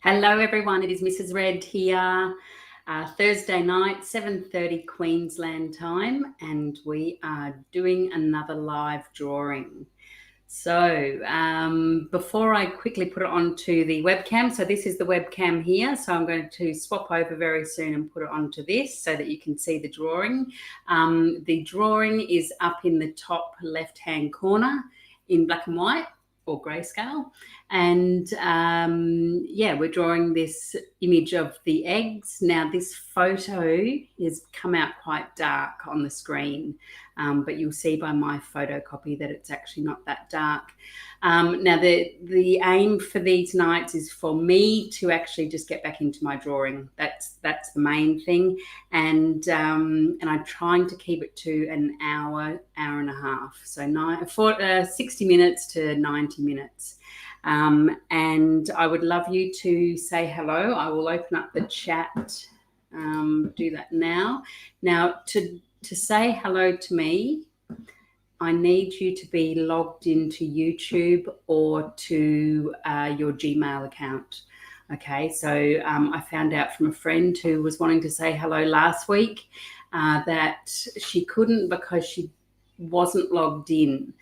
Hello everyone, it is Mrs. Red here. Thursday night, 7:30 Queensland time, and we are doing another live drawing. So before I quickly put it onto the webcam, so this is the webcam here, so I'm going to swap over very soon and put it onto this so that you can see the drawing. The drawing is up in the top left-hand corner in black and white or grayscale, and yeah, we're drawing this image of the eggs. Now this photo has come out quite dark on the screen, but you'll see by my photocopy that it's actually not that dark. Now the aim for these nights is for me to actually just get back into my drawing. That's the main thing, and I'm trying to keep it to an hour and a half, so 60 minutes to 90 minutes. And I would love you to say hello. I will open up the chat. Do that now. Now to say hello to me, I need you to be logged into YouTube or to your Gmail account. Okay, so I found out from a friend who was wanting to say hello last week that she couldn't because she wasn't logged in.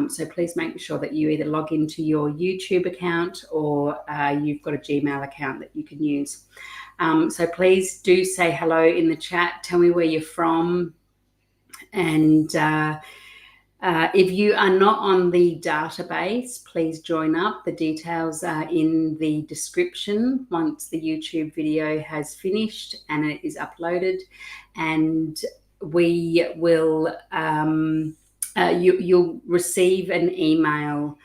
So please make sure that you either log into your YouTube account or you've got a Gmail account that you can use. So please do say hello in the chat. Tell me where you're from. And if you are not on the database, please join up. The details are in the description once the YouTube video has finished and it is uploaded. And we will, you'll receive an email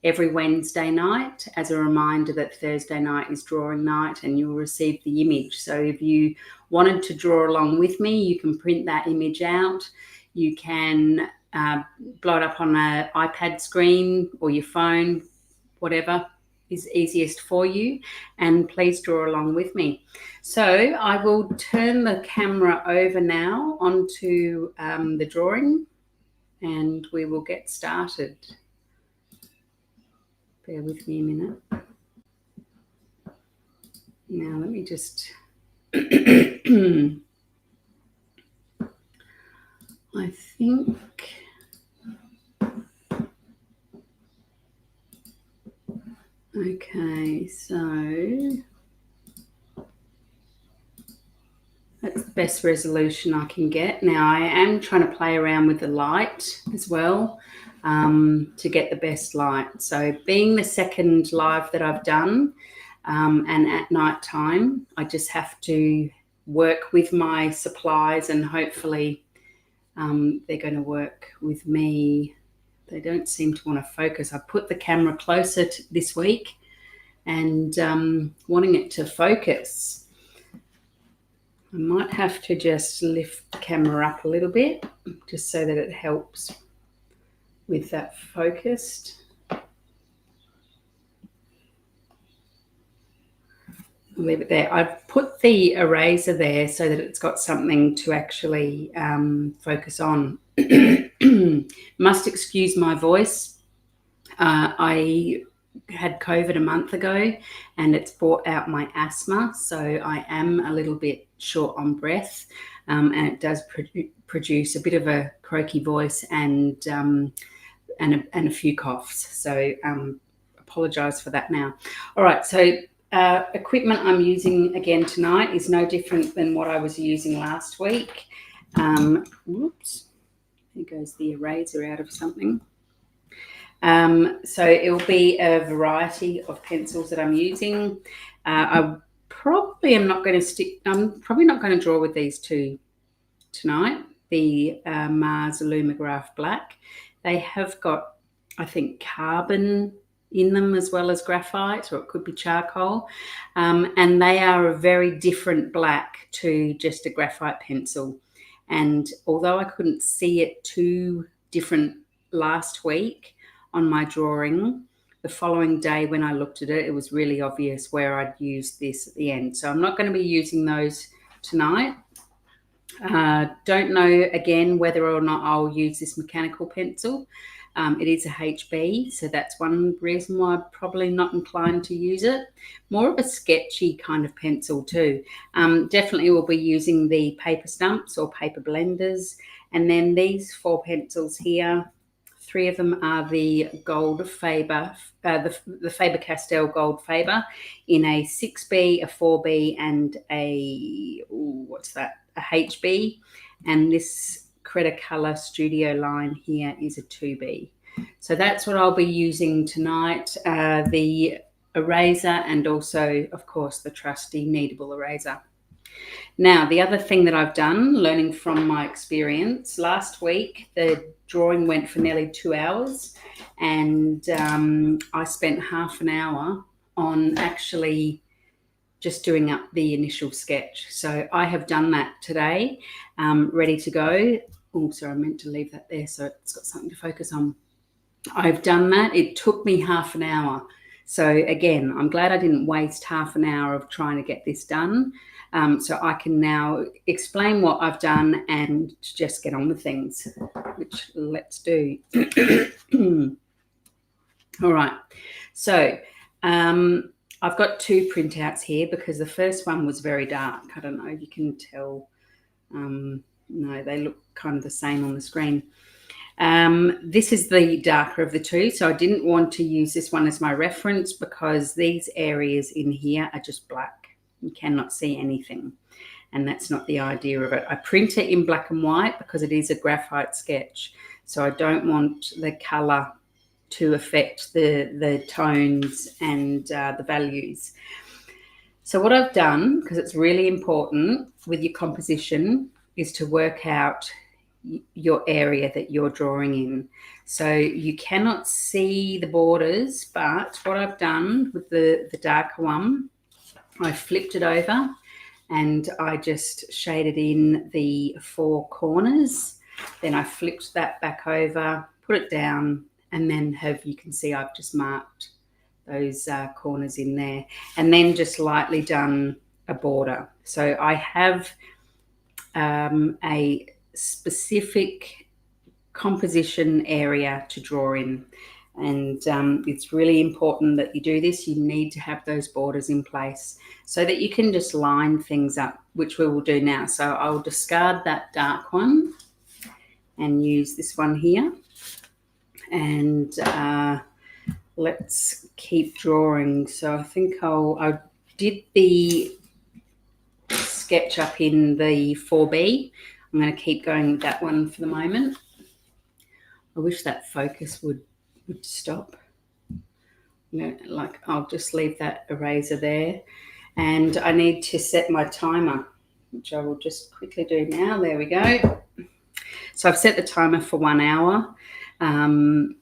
every Wednesday night as a reminder that Thursday night is drawing night, and you'll receive the image. So if you wanted to draw along with me, you can print that image out. You can blow it up on an iPad screen or your phone, whatever is easiest for you, and please draw along with me. So I will turn the camera over now onto the drawing and we will get started. Bear with me a minute. Now let me just I think okay, so that's the best resolution I can get. Now I am trying to play around with the light as well to get the best light. So being the second live that I've done and at night time, I just have to work with my supplies and hopefully they're going to work with me. They don't seem to want to focus. I put the camera closer this week and wanting it to focus. I might have to just lift the camera up a little bit just so that it helps with that focused. I'll leave it there. I've put the eraser there so that it's got something to actually focus on. Must excuse my voice. I had COVID a month ago and it's brought out my asthma, so I am a little bit short on breath, and it does produce a bit of a croaky voice and a few coughs, so apologize for that now. All right, so equipment I'm using again tonight is no different than what I was using last week. Whoops, there goes the eraser out of something. So it will be a variety of pencils that I'm using. I'm probably not going to draw with these two tonight, the Mars Illumograph Black. They have got, I think, carbon in them as well as graphite, or it could be charcoal, and they are a very different black to just a graphite pencil. And although I couldn't see it too different last week on my drawing, the following day when I looked at it, it was really obvious where I'd used this at the end. So I'm not going to be using those tonight. Don't know again whether or not I'll use this mechanical pencil. It is a HB, so that's one reason why I'm probably not inclined to use it. More of a sketchy kind of pencil too. Definitely will be using the paper stumps or paper blenders. And then these 4 pencils here, 3 of them are the Gold Faber, the Faber-Castell Gold Faber in a 6B, a 4B, and a, a HB. And this Cretacolor Studio line here is a 2B. So that's what I'll be using tonight, the eraser and also, of course, the trusty kneadable eraser. Now, the other thing that I've done, learning from my experience, last week the drawing went for nearly 2 hours, and I spent half an hour on actually just doing up the initial sketch. So I have done that today, ready to go. Oh, sorry, I meant to leave that there so it's got something to focus on. I've done that. It took me half an hour. So again, I'm glad I didn't waste half an hour of trying to get this done. So I can now explain what I've done and just get on with things, which let's do. All right. So I've got 2 printouts here because the first one was very dark. I don't know if you can tell. No, they look kind of the same on the screen. This is the darker of the 2, so I didn't want to use this one as my reference because these areas in here are just black. You cannot see anything, and that's not the idea of it. I print it in black and white because it is a graphite sketch, so I don't want the colour to affect the tones and the values. So what I've done, because it's really important with your composition, is to work out your area that you're drawing in. So you cannot see the borders, but what I've done with the darker one, I flipped it over and I just shaded in the 4 corners. Then I flipped that back over, put it down, and then you can see I've just marked those corners in there, and then just lightly done a border. So I have a specific composition area to draw in, and it's really important that you do this. You need to have those borders in place so that you can just line things up, which we will do now. So I'll discard that dark one and use this one here, and let's keep drawing. So I think I did the sketch up in the 4B. I'm going to keep going with that one for the moment. I wish that focus would stop. I'll just leave that eraser there, and I need to set my timer, which I will just quickly do now. There we go. So I've set the timer for 1 hour, and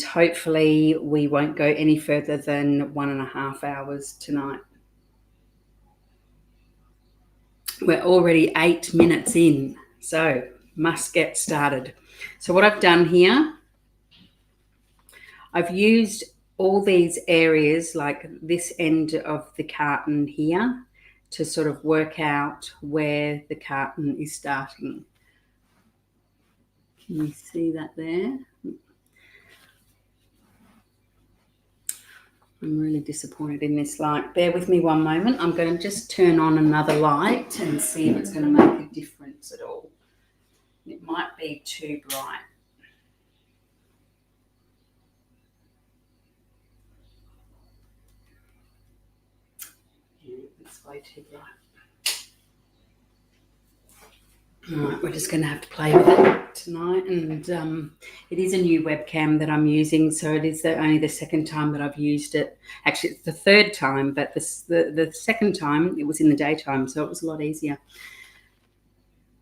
hopefully we won't go any further than 1.5 hours tonight. We're already 8 minutes in, so must get started. So what I've done here, I've used all these areas, like this end of the carton here, to sort of work out where the carton is starting. Can you see that there? I'm really disappointed in this light. Bear with me one moment. I'm going to just turn on another light and see if it's going to make a difference at all. It might be too bright. Yeah, it's way too bright. All right, we're just going to have to play with it tonight, and it is a new webcam that I'm using, so it is only the second time that I've used it. Actually, it's the third time, but the second time it was in the daytime, so it was a lot easier.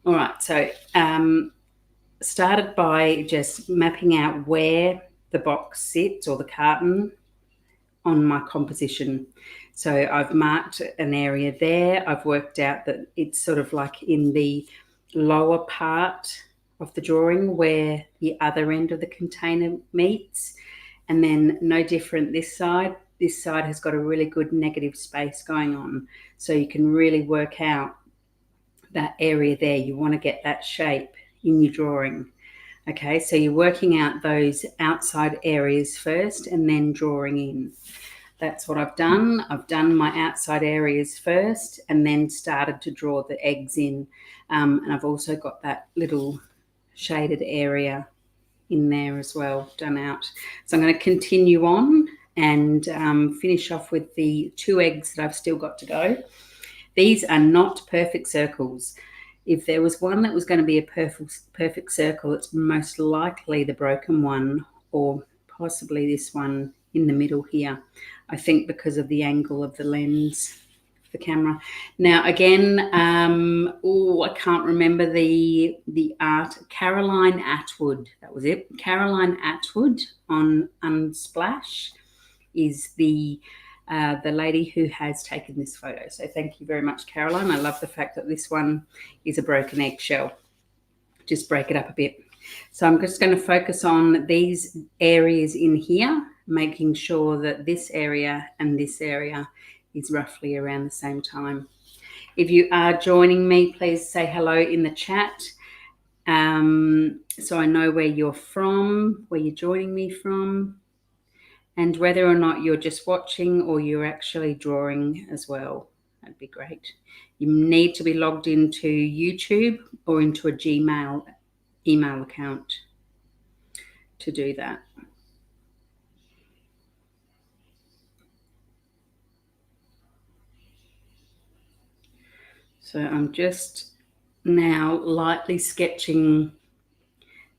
All right, so started by just mapping out where the box sits, or the carton, on my composition. So I've marked an area there. I've worked out that it's sort of like in the lower part of the drawing where the other end of the container meets, and then no different this side. This side has got a really good negative space going on, so you can really work out that area there. You want to get that shape in your drawing. Okay, so you're working out those outside areas first and then drawing in. That's what I've done. I've done my outside areas first and then started to draw the eggs in. And I've also got that little shaded area in there as well, done out. So I'm going to continue on and finish off with the 2 eggs that I've still got to go. These are not perfect circles. If there was one that was going to be a perfect circle, it's most likely the broken one, or possibly this one in the middle here. I think because of the angle of the lens, the camera. Now again, I can't remember the art. Caroline Atwood, that was it. Caroline Atwood on Unsplash is the lady who has taken this photo. So thank you very much, Caroline. I love the fact that this one is a broken eggshell. Just break it up a bit. So I'm just going to focus on these areas in here, making sure that this area and this area is roughly around the same time. If you are joining me, please say hello in the chat, so I know where you're from, where you're joining me from, and whether or not you're just watching or you're actually drawing as well. That'd be great. You need to be logged into YouTube or into a Gmail email account to do that. So I'm just now lightly sketching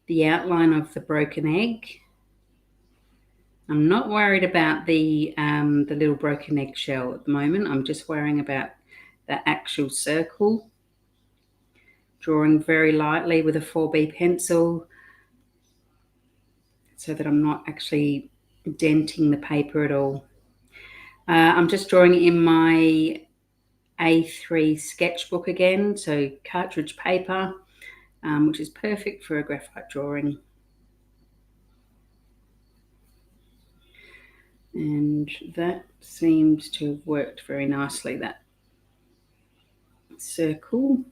the outline of the broken egg. I'm not worried about the little broken eggshell at the moment. I'm just worrying about the actual circle. Drawing very lightly with a 4B pencil so that I'm not actually denting the paper at all. I'm just drawing in my A3 sketchbook again, so cartridge paper, which is perfect for a graphite drawing. And that seems to have worked very nicely, that circle.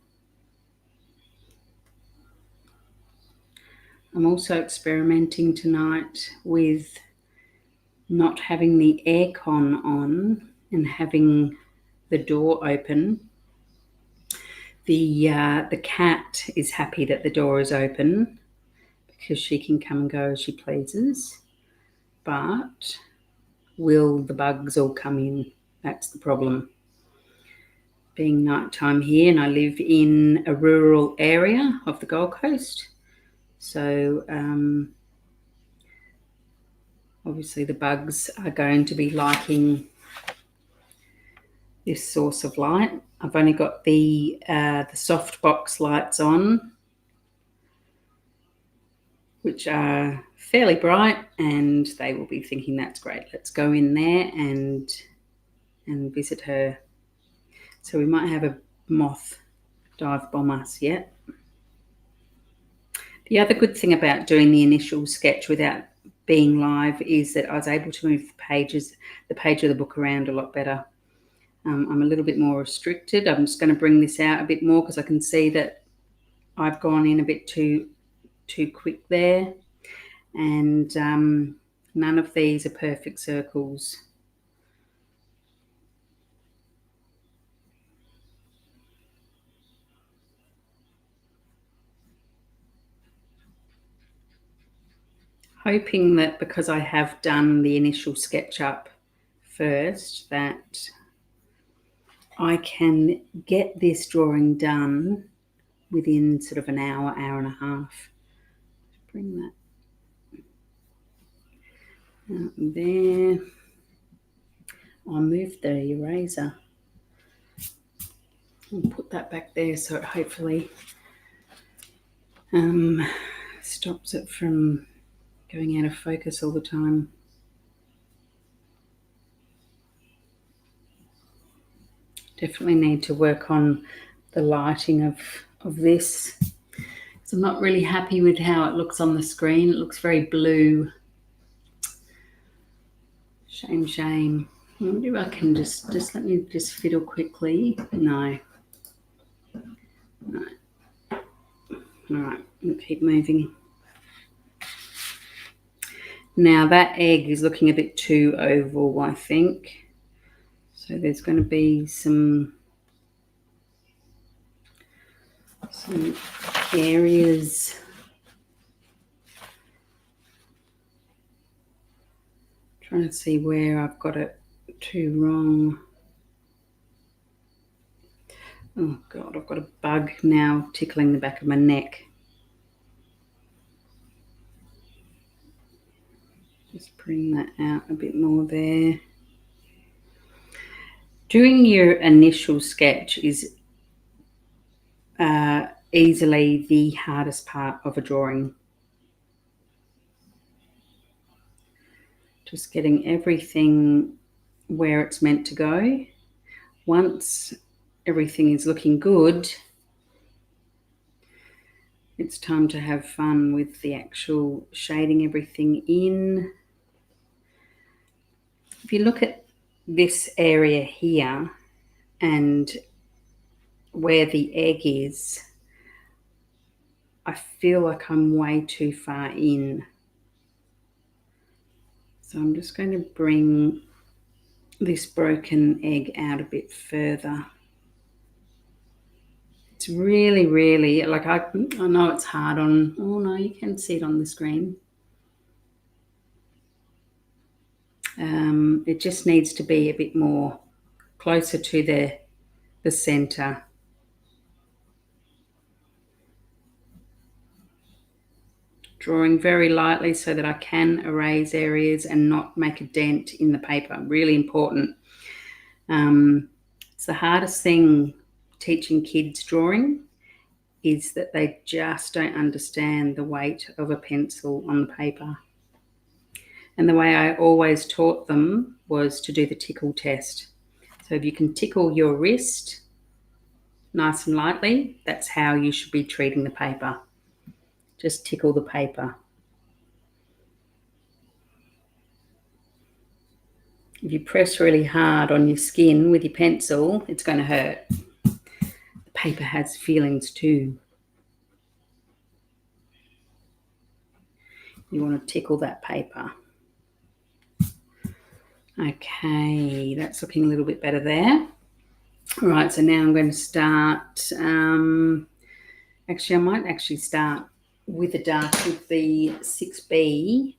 I'm also experimenting tonight with not having the aircon on and having the door open. The cat is happy that the door is open because she can come and go as she pleases. But will the bugs all come in? That's the problem. Being nighttime here, and I live in a rural area of the Gold Coast, so obviously the bugs are going to be liking this source of light. I've only got the softbox lights on, which are fairly bright, and they will be thinking that's great. Let's go in there and visit her. So we might have a moth dive bomb us yet. The other good thing about doing the initial sketch without being live is that I was able to move the page of the book around a lot better. I'm a little bit more restricted. I'm just going to bring this out a bit more because I can see that I've gone in a bit too quick there, and none of these are perfect circles. Hoping that because I have done the initial SketchUp first, that I can get this drawing done within sort of an hour, hour and a half. Bring that out there. I'll move the eraser. I'll put that back there so it hopefully stops it from going out of focus all the time. Definitely need to work on the lighting of this. So I'm not really happy with how it looks on the screen. It looks very blue. Shame. I wonder if I can just let me just fiddle quickly. No. All right, we'll keep moving. Now that egg is looking a bit too oval, I think. So there's going to be some areas. Trying to see where I've got it too wrong. Oh God, I've got a bug now tickling the back of my neck. Just bring that out a bit more there. Doing your initial sketch is easily the hardest part of a drawing. Just getting everything where it's meant to go. Once everything is looking good, it's time to have fun with the actual shading everything in. If you look at this area here and where the egg is, I feel like I'm way too far in. So I'm just going to bring this broken egg out a bit further. It's really, really, like I know it's hard on, oh no, you can see it on the screen. It just needs to be a bit more closer to the center. Drawing very lightly so that I can erase areas and not make a dent in the paper. Really important. It's the hardest thing teaching kids drawing is that they just don't understand the weight of a pencil on the paper. And the way I always taught them was to do the tickle test. So if you can tickle your wrist nice and lightly, that's how you should be treating the paper. Just tickle the paper. If you press really hard on your skin with your pencil, it's going to hurt. The paper has feelings too. You want to tickle that paper. Okay, that's looking a little bit better there. All right, so now I'm going to start. Actually, I might actually start with the dark with the 6B.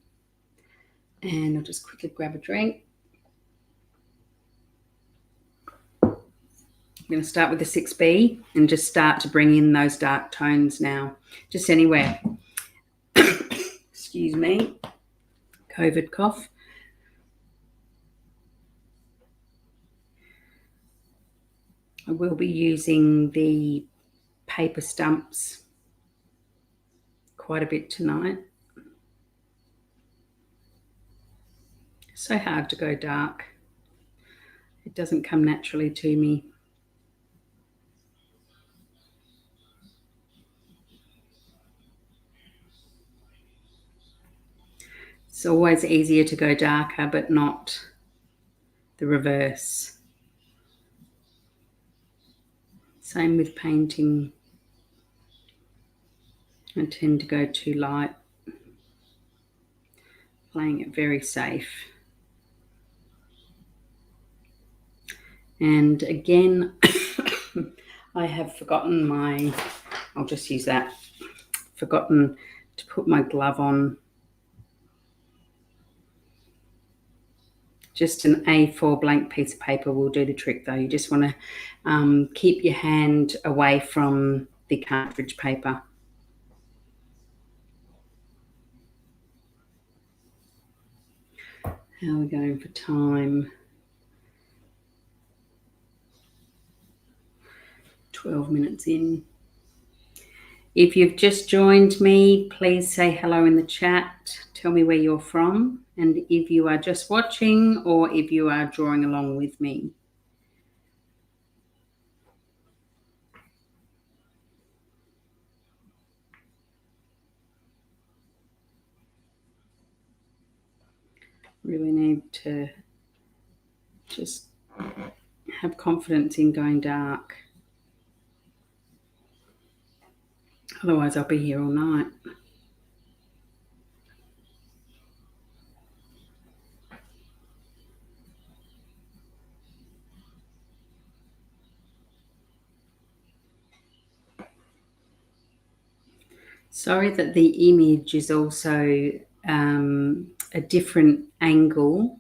And I'll just quickly grab a drink. I'm going to start with the 6B and just start to bring in those dark tones now, just anywhere. Excuse me, COVID cough. I will be using the paper stumps quite a bit tonight. So hard to go dark. It doesn't come naturally to me. It's always easier to go darker, but not the reverse. Same with painting. I tend to go too light, playing it very safe. And again, I have forgotten I'll just use that, forgotten to put my glove on. Just an A4 blank piece of paper will do the trick though. You just want to keep your hand away from the cartridge paper. How are we going for time? 12 minutes in. If you've just joined me, please say hello in the chat. Tell me where you're from and if you are just watching or if you are drawing along with me. Really need to just have confidence in going dark. Otherwise, I'll be here all night. Sorry that the image is also a different angle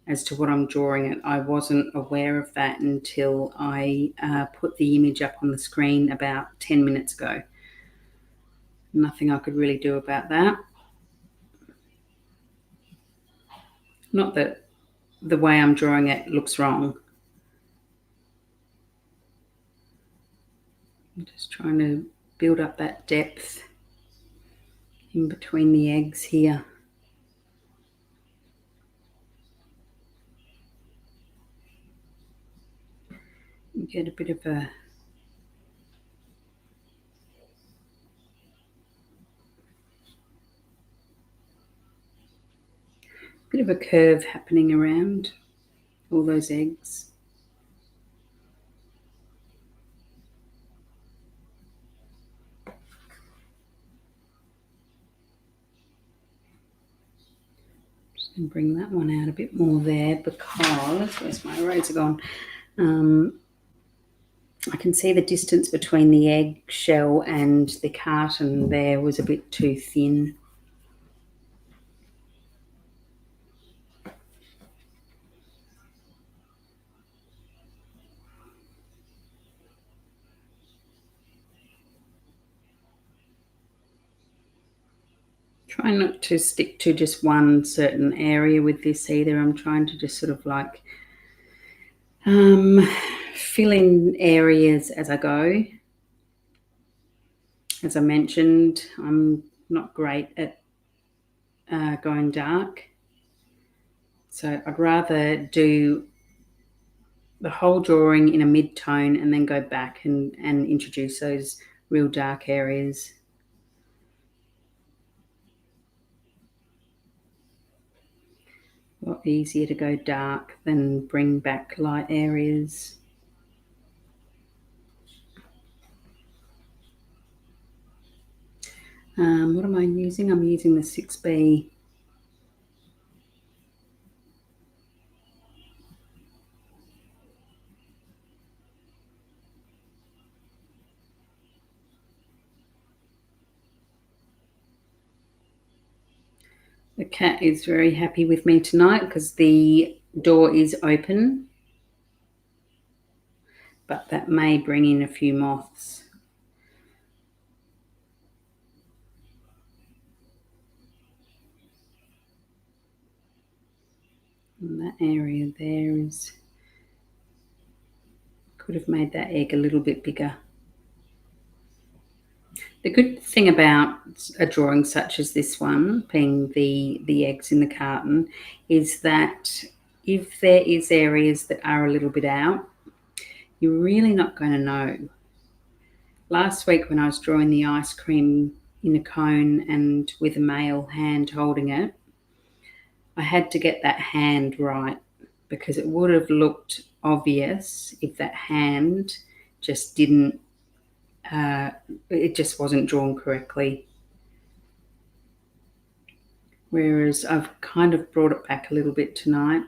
as to what I'm drawing it. I wasn't aware of that until I put the image up on the screen about 10 minutes ago. Nothing I could really do about that. Not that the way I'm drawing it looks wrong. I'm just trying to build up that depth in between the eggs here. You get a bit of a curve happening around all those eggs. Just going to bring that one out a bit more there because, where's my eraser gone? I can see the distance between the egg shell and the carton there was a bit too thin. Try not to stick to just one certain area with this either. I'm trying to just sort of like fill in areas as I go. As I mentioned, I'm not great at going dark. So I'd rather do the whole drawing in a mid-tone and then go back and introduce those real dark areas. A lot easier to go dark than bring back light areas. What am I using? I'm using the 6B. The cat is very happy with me tonight because the door is open, but that may bring in a few moths. And that area there is, could have made that egg a little bit bigger. The good thing about a drawing such as this one, being the eggs in the carton, is that if there is areas that are a little bit out, you're really not going to know. Last week when I was drawing the ice cream in a cone and with a male hand holding it, I had to get that hand right because it would have looked obvious if that hand just didn't, it just wasn't drawn correctly. Whereas I've kind of brought it back a little bit tonight,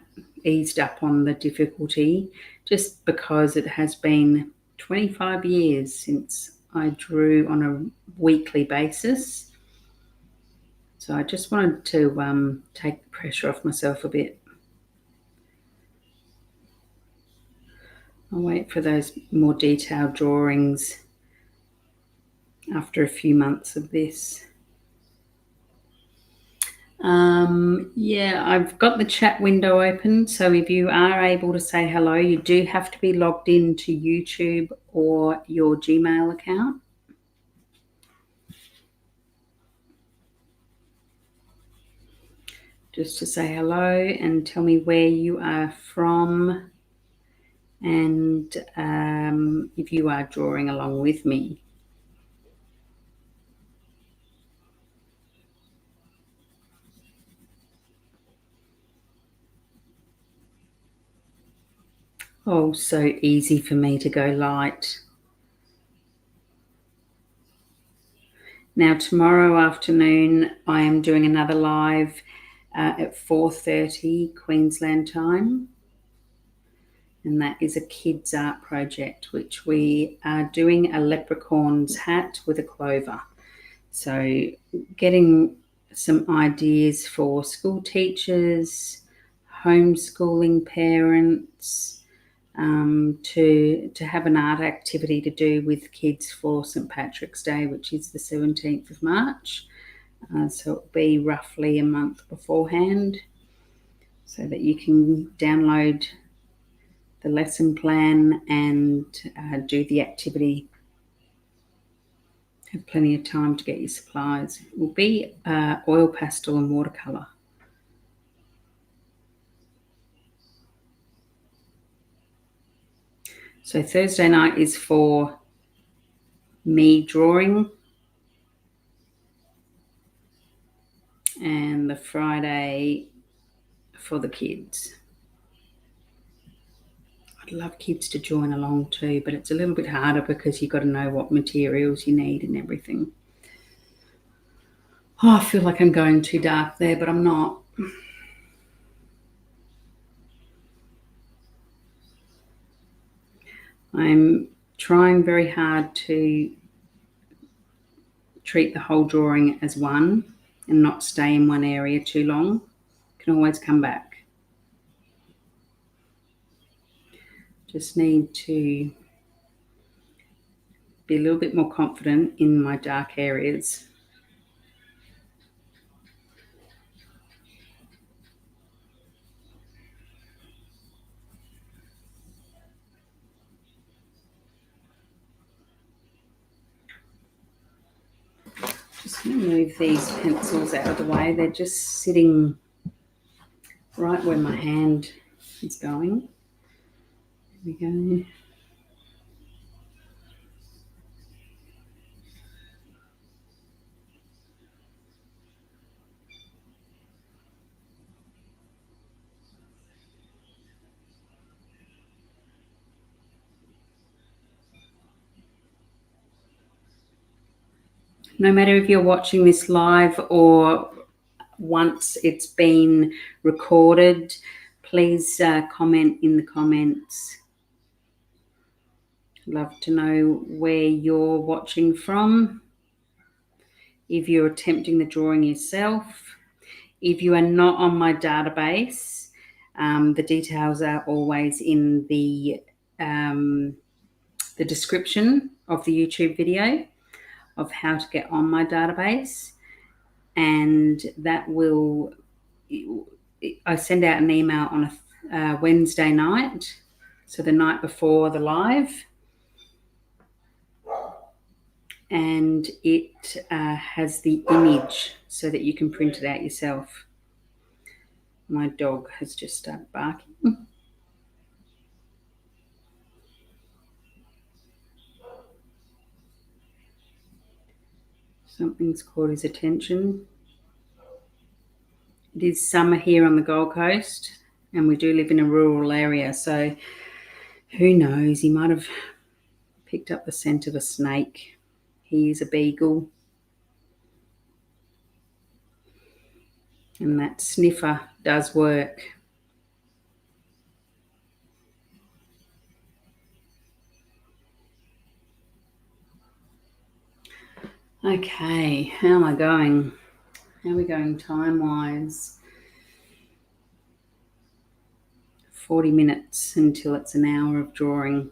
eased up on the difficulty, just because it has been 25 years since I drew on a weekly basis. So I just wanted to take the pressure off myself a bit. I'll wait for those more detailed drawings after a few months of this. Yeah, I've got the chat window open, so if you are able to say hello, you do have to be logged into YouTube or your Gmail account. Just to say hello and tell me where you are from and if you are drawing along with me. Oh, so easy for me to go light. Now, tomorrow afternoon, I am doing another live at 4:30 Queensland time. And that is a kids art project, which we are doing a leprechaun's hat with a clover. So getting some ideas for school teachers, homeschooling parents, to have an art activity to do with kids for St. Patrick's Day, which is the 17th of March. So it'll be roughly a month beforehand, so that you can download the lesson plan and do the activity. Have plenty of time to get your supplies. It will be oil pastel and watercolour. So Thursday night is for me drawing, and the Friday for the kids. I'd love kids to join along too, but it's a little bit harder because you've got to know what materials you need and everything. Oh, I feel like I'm going too dark there, but I'm not. I'm trying very hard to treat the whole drawing as one and not stay in one area too long. Can always come back. Just need to be a little bit more confident in my dark areas. Just going to move these pencils out of the way. They're just sitting right where my hand is going. There we go. No matter if you're watching this live or once it's been recorded, please comment in the comments. I'd love to know where you're watching from. If you're attempting the drawing yourself. If you are not on my database, the details are always in the description of the YouTube video of how to get on my database, and that will, I send out an email on a Wednesday night, so the night before the live, and it has the image so that you can print it out yourself. My dog has just started barking. Something's caught his attention. It is summer here on the Gold Coast, and we do live in a rural area, so who knows, he might have picked up the scent of a snake. He is a beagle, and that sniffer does work. Okay, how am I going? How are we going time-wise? 40 minutes until it's an hour of drawing.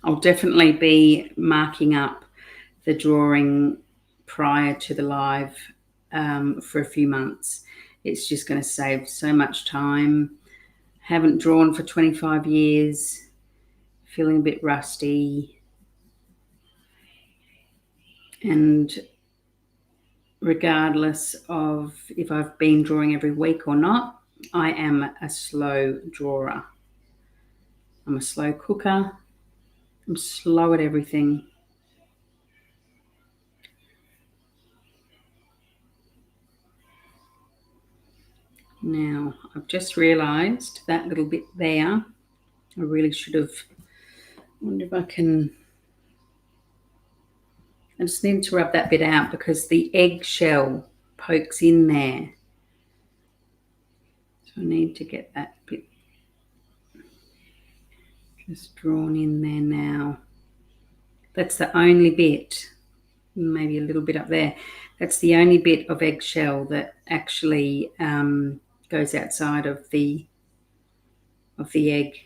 I'll definitely be marking up the drawing prior to the live for a few months. It's just going to save so much time. Haven't drawn for 25 years. Feeling a bit rusty, and regardless of if I've been drawing every week or not, I am a slow drawer. I'm a slow cooker. I'm slow at everything. Now, I've just realised that little bit there, I really should have, I wonder if I can, I just need to rub that bit out because the eggshell pokes in there. So I need to get that bit just drawn in there now. That's the only bit, maybe a little bit up there. That's the only bit of eggshell that actually goes outside of the egg.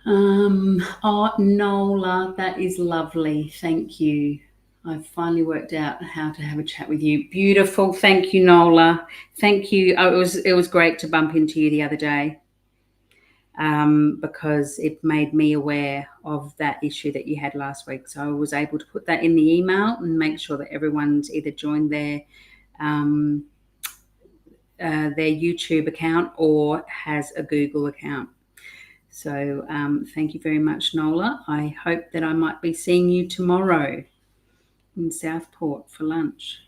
Oh, Nola, that is lovely. Thank you. I've finally worked out how to have a chat with you. Beautiful. Thank you, Nola. Thank you. Oh, it was great to bump into you the other day, because it made me aware of that issue that you had last week. So I was able to put that in the email and make sure that everyone's either joined their YouTube account or has a Google account. So thank you very much, Nola. I hope that I might be seeing you tomorrow in Southport for lunch.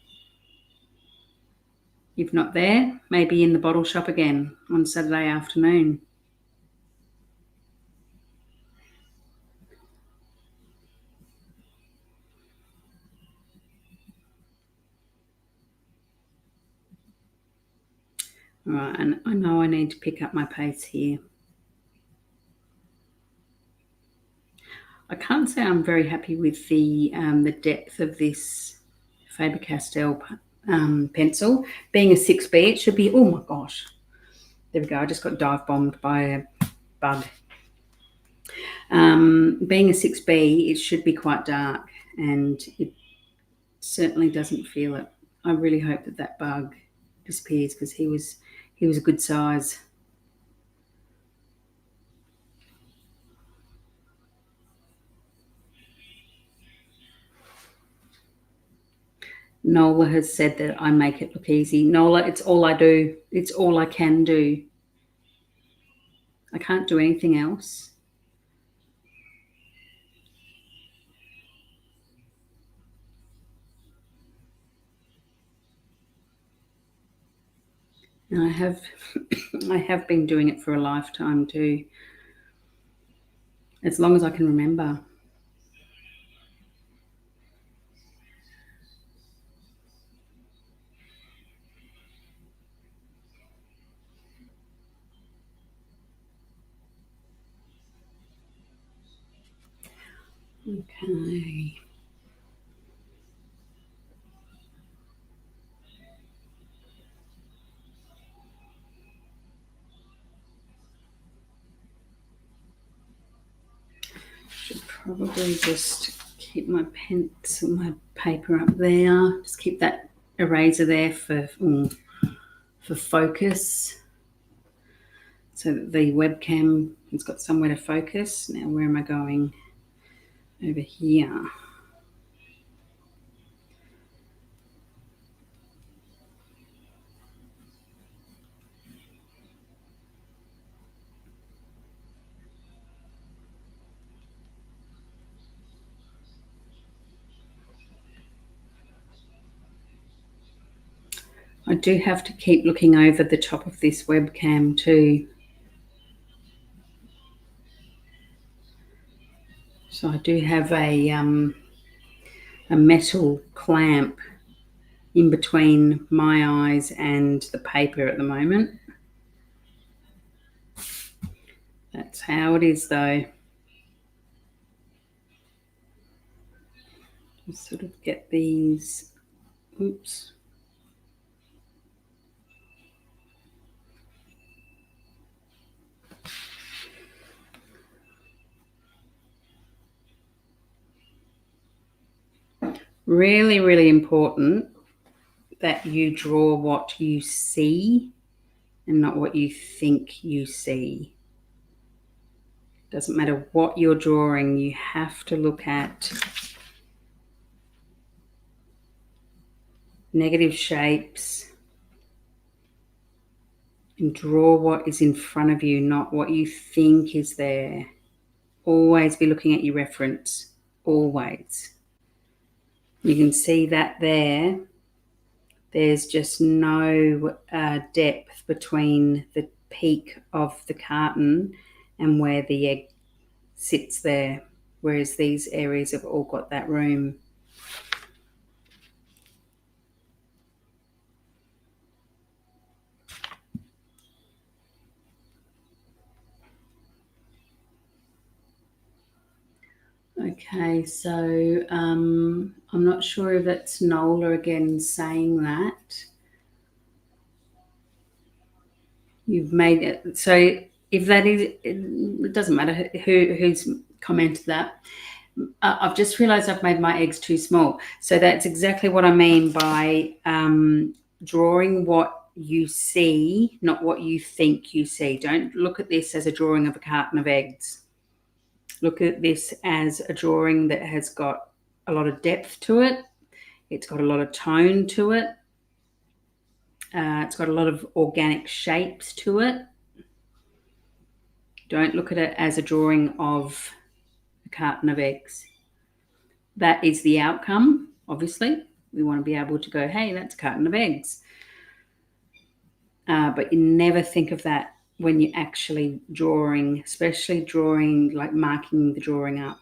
If not there, maybe in the bottle shop again on Saturday afternoon. All right, and I know I need to pick up my pace here. I can't say I'm very happy with the depth of this Faber-Castell pencil. Being a 6B, it should be, oh my gosh. There we go, I just got dive bombed by a bug. Being a 6B, it should be quite dark, and it certainly doesn't feel it. I really hope that bug disappears, because he was a good size. Nola has said that I make it look easy. Nola, it's all I do. It's all I can do. I can't do anything else. And I have been doing it for a lifetime too, as long as I can remember. Okay. Should probably just keep my pencil, my paper up there. Just keep that eraser there for focus, so that the webcam has got somewhere to focus. Now, where am I going? Over here. I do have to keep looking over the top of this webcam too. So I do have a metal clamp in between my eyes and the paper at the moment. That's how it is though. Just sort of get these, oops. Really, really important that you draw what you see and not what you think you see. Doesn't matter what you're drawing, you have to look at negative shapes and draw what is in front of you, not what you think is there. Always be looking at your reference, always. You can see that there. There's just no depth between the peak of the carton and where the egg sits there, whereas these areas have all got that room. Okay, so I'm not sure if it's Nola again saying that. You've made it. So if that is, it doesn't matter who's commented that. I've just realised I've made my eggs too small. So that's exactly what I mean by drawing what you see, not what you think you see. Don't look at this as a drawing of a carton of eggs. Look at this as a drawing that has got a lot of depth to it. It's got a lot of tone to it. It's got a lot of organic shapes to it. Don't look at it as a drawing of a carton of eggs. That is the outcome, obviously. We want to be able to go, hey, that's a carton of eggs. But you never think of that when you're actually drawing, especially drawing, like marking the drawing up.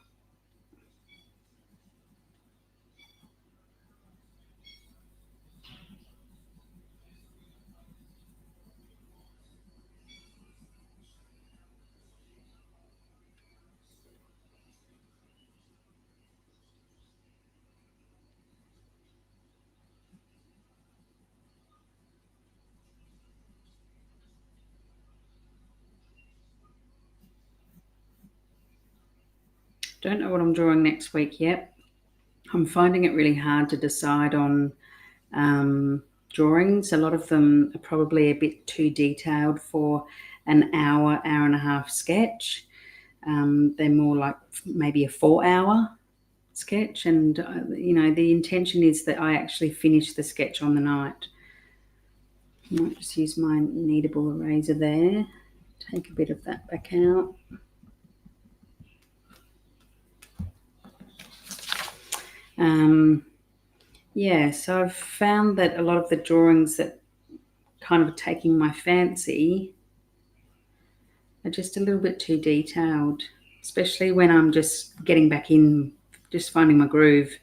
Don't know what I'm drawing next week yet. I'm finding it really hard to decide on drawings. A lot of them are probably a bit too detailed for an hour and a half sketch. They're more like maybe a 4-hour sketch, and the intention is that I actually finish the sketch on the night. I might just use my kneadable eraser there, take a bit of that back out. Yeah, so I've found that a lot of the drawings that kind of are taking my fancy are just a little bit too detailed, especially when I'm just getting back in, just finding my groove.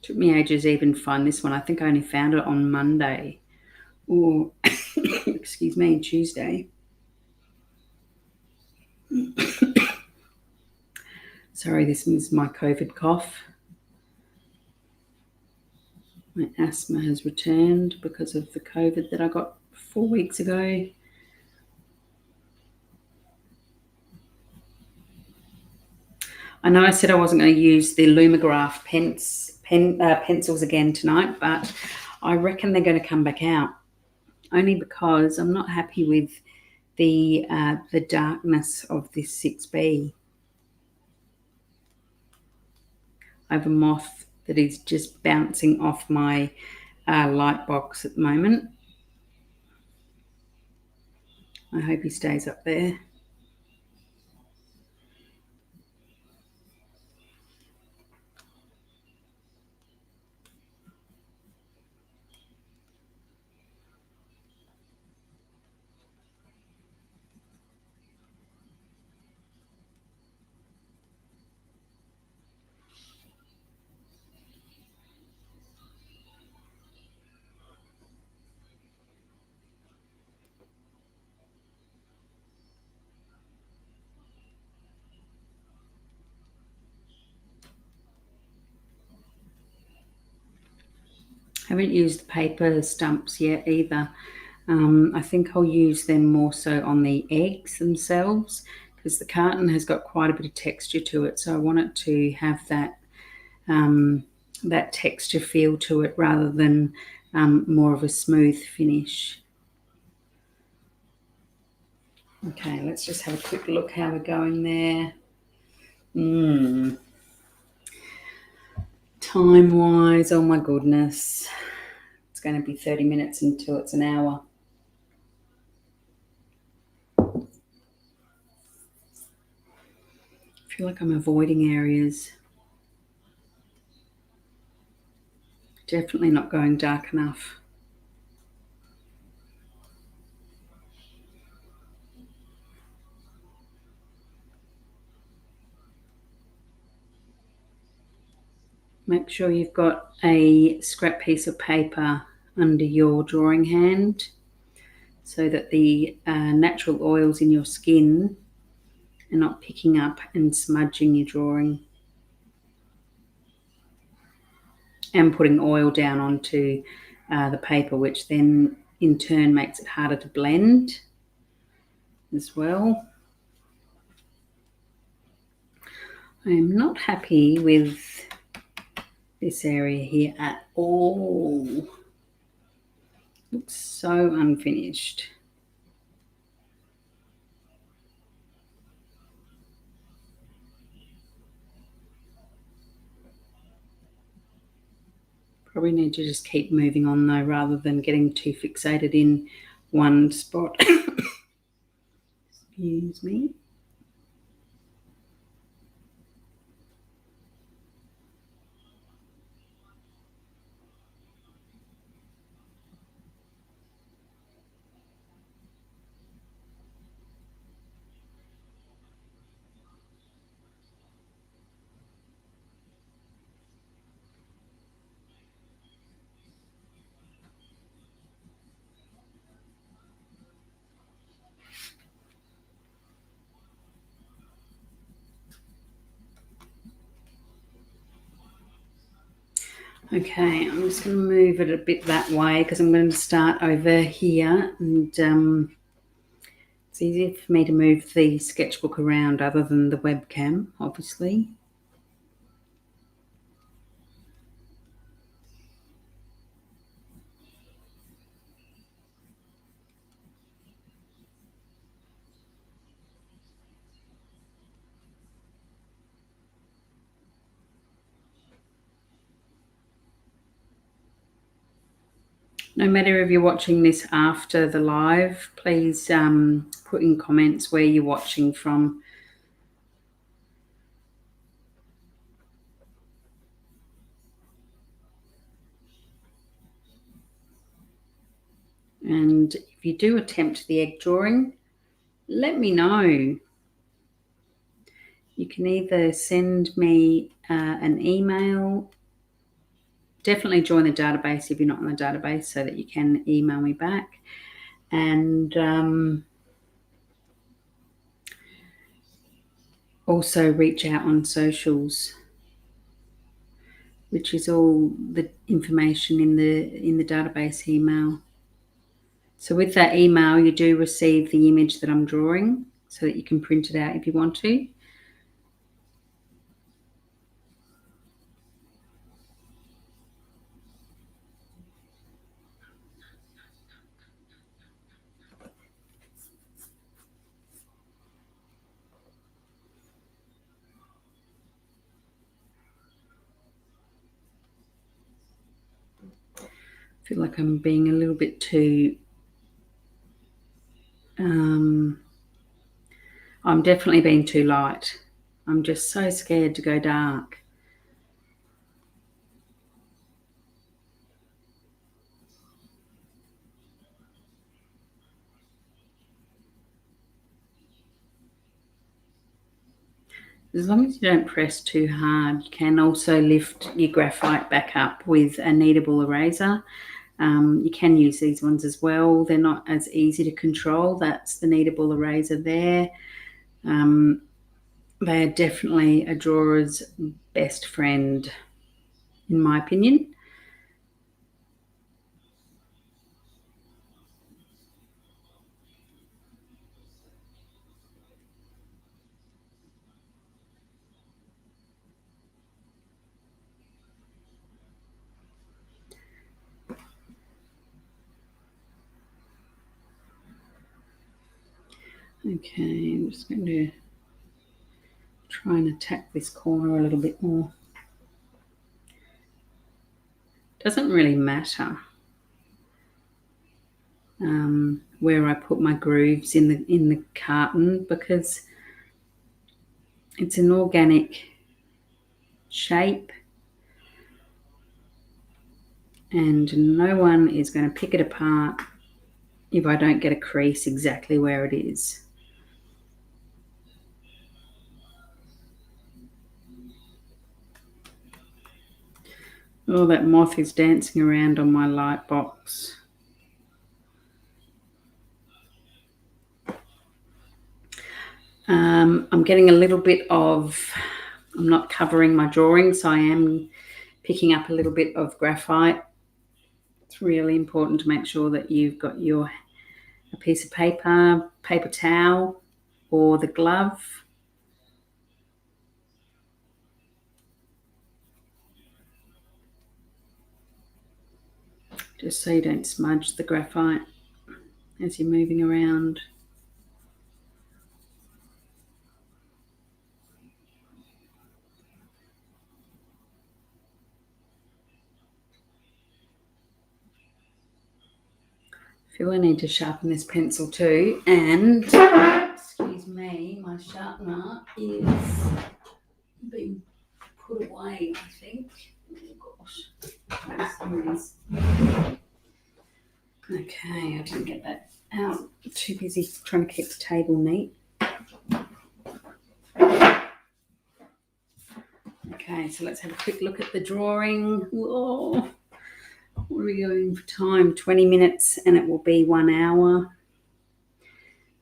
Took me ages to even find this one. I think I only found it on Monday or, excuse me, Tuesday. Sorry, this is my COVID cough. My asthma has returned because of the COVID that I got 4 weeks ago. I know I said I wasn't going to use the Lumograph pencils again tonight, but I reckon they're going to come back out, only because I'm not happy with the darkness of this 6B. I have a moth that is just bouncing off my light box at the moment. I hope he stays up there. Haven't used paper stumps yet either. I think I'll use them more so on the eggs themselves, because the carton has got quite a bit of texture to it, so I want it to have that that texture feel to it rather than more of a smooth finish. Okay, let's just have a quick look how we're going there. Time-wise, oh my goodness. It's going to be 30 minutes until it's an hour. I feel like I'm avoiding areas. Definitely not going dark enough. Make sure you've got a scrap piece of paper under your drawing hand. so that the natural oils in your skin are not picking up and smudging your drawing. And putting oil down onto the paper, which then in turn makes it harder to blend as well. I am not happy with this area here at all. Looks so unfinished. Probably need to just keep moving on though, rather than getting too fixated in one spot. Excuse me. Okay, I'm just going to move it a bit that way because I'm going to start over here, and it's easier for me to move the sketchbook around other than the webcam, obviously. No matter if you're watching this after the live, please put in comments where you're watching from. And if you do attempt the egg drawing, let me know. You can either send me an email. Definitely join the database if you're not on the database so that you can email me back. And also reach out on socials, which is all the information in the database email. So with that email, you do receive the image that I'm drawing so that you can print it out if you want to. I feel like I'm being a little bit too... I'm definitely being too light. I'm just so scared to go dark. As long as you don't press too hard, you can also lift your graphite back up with a kneadable eraser. You can use these ones as well. They're not as easy to control. That's the kneadable eraser there. They are definitely a drawer's best friend, in my opinion. Okay, I'm just going to try and attack this corner a little bit more. Doesn't really matter where I put my grooves in the carton, because it's an organic shape and no one is going to pick it apart if I don't get a crease exactly where it is. Oh, that moth is dancing around on my light box. I'm getting a little bit of, I'm not covering my drawing, so I am picking up a little bit of graphite. It's really important to make sure that you've got a piece of paper, paper towel, or the glove. Just so you don't smudge the graphite as you're moving around. I feel I need to sharpen this pencil too, and excuse me, my sharpener is being put away, I think. Oh gosh, there it is. Okay, I didn't get that out. Too busy trying to keep the table neat. Okay, so let's have a quick look at the drawing. Whoa. What are we going for time? 20 minutes, and it will be 1 hour.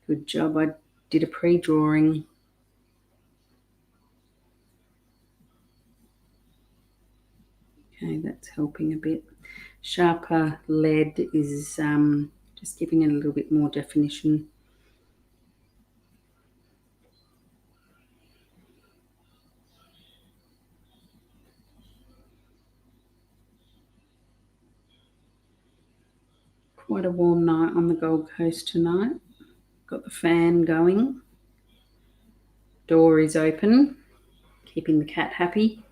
Good job, I did a pre-drawing. Okay, that's helping a bit. Sharper lead is just giving it a little bit more definition. Quite a warm night on the Gold Coast tonight. Got the fan going. Door is open, keeping the cat happy.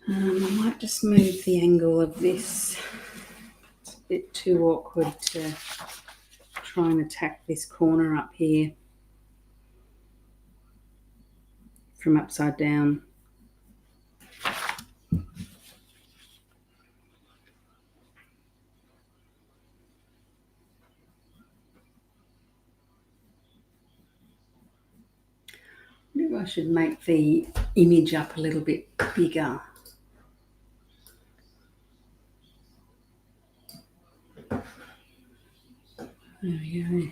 I might just move the angle of this. It's a bit too awkward to try and attack this corner up here from upside down. Maybe I should make the image up a little bit bigger. There we go.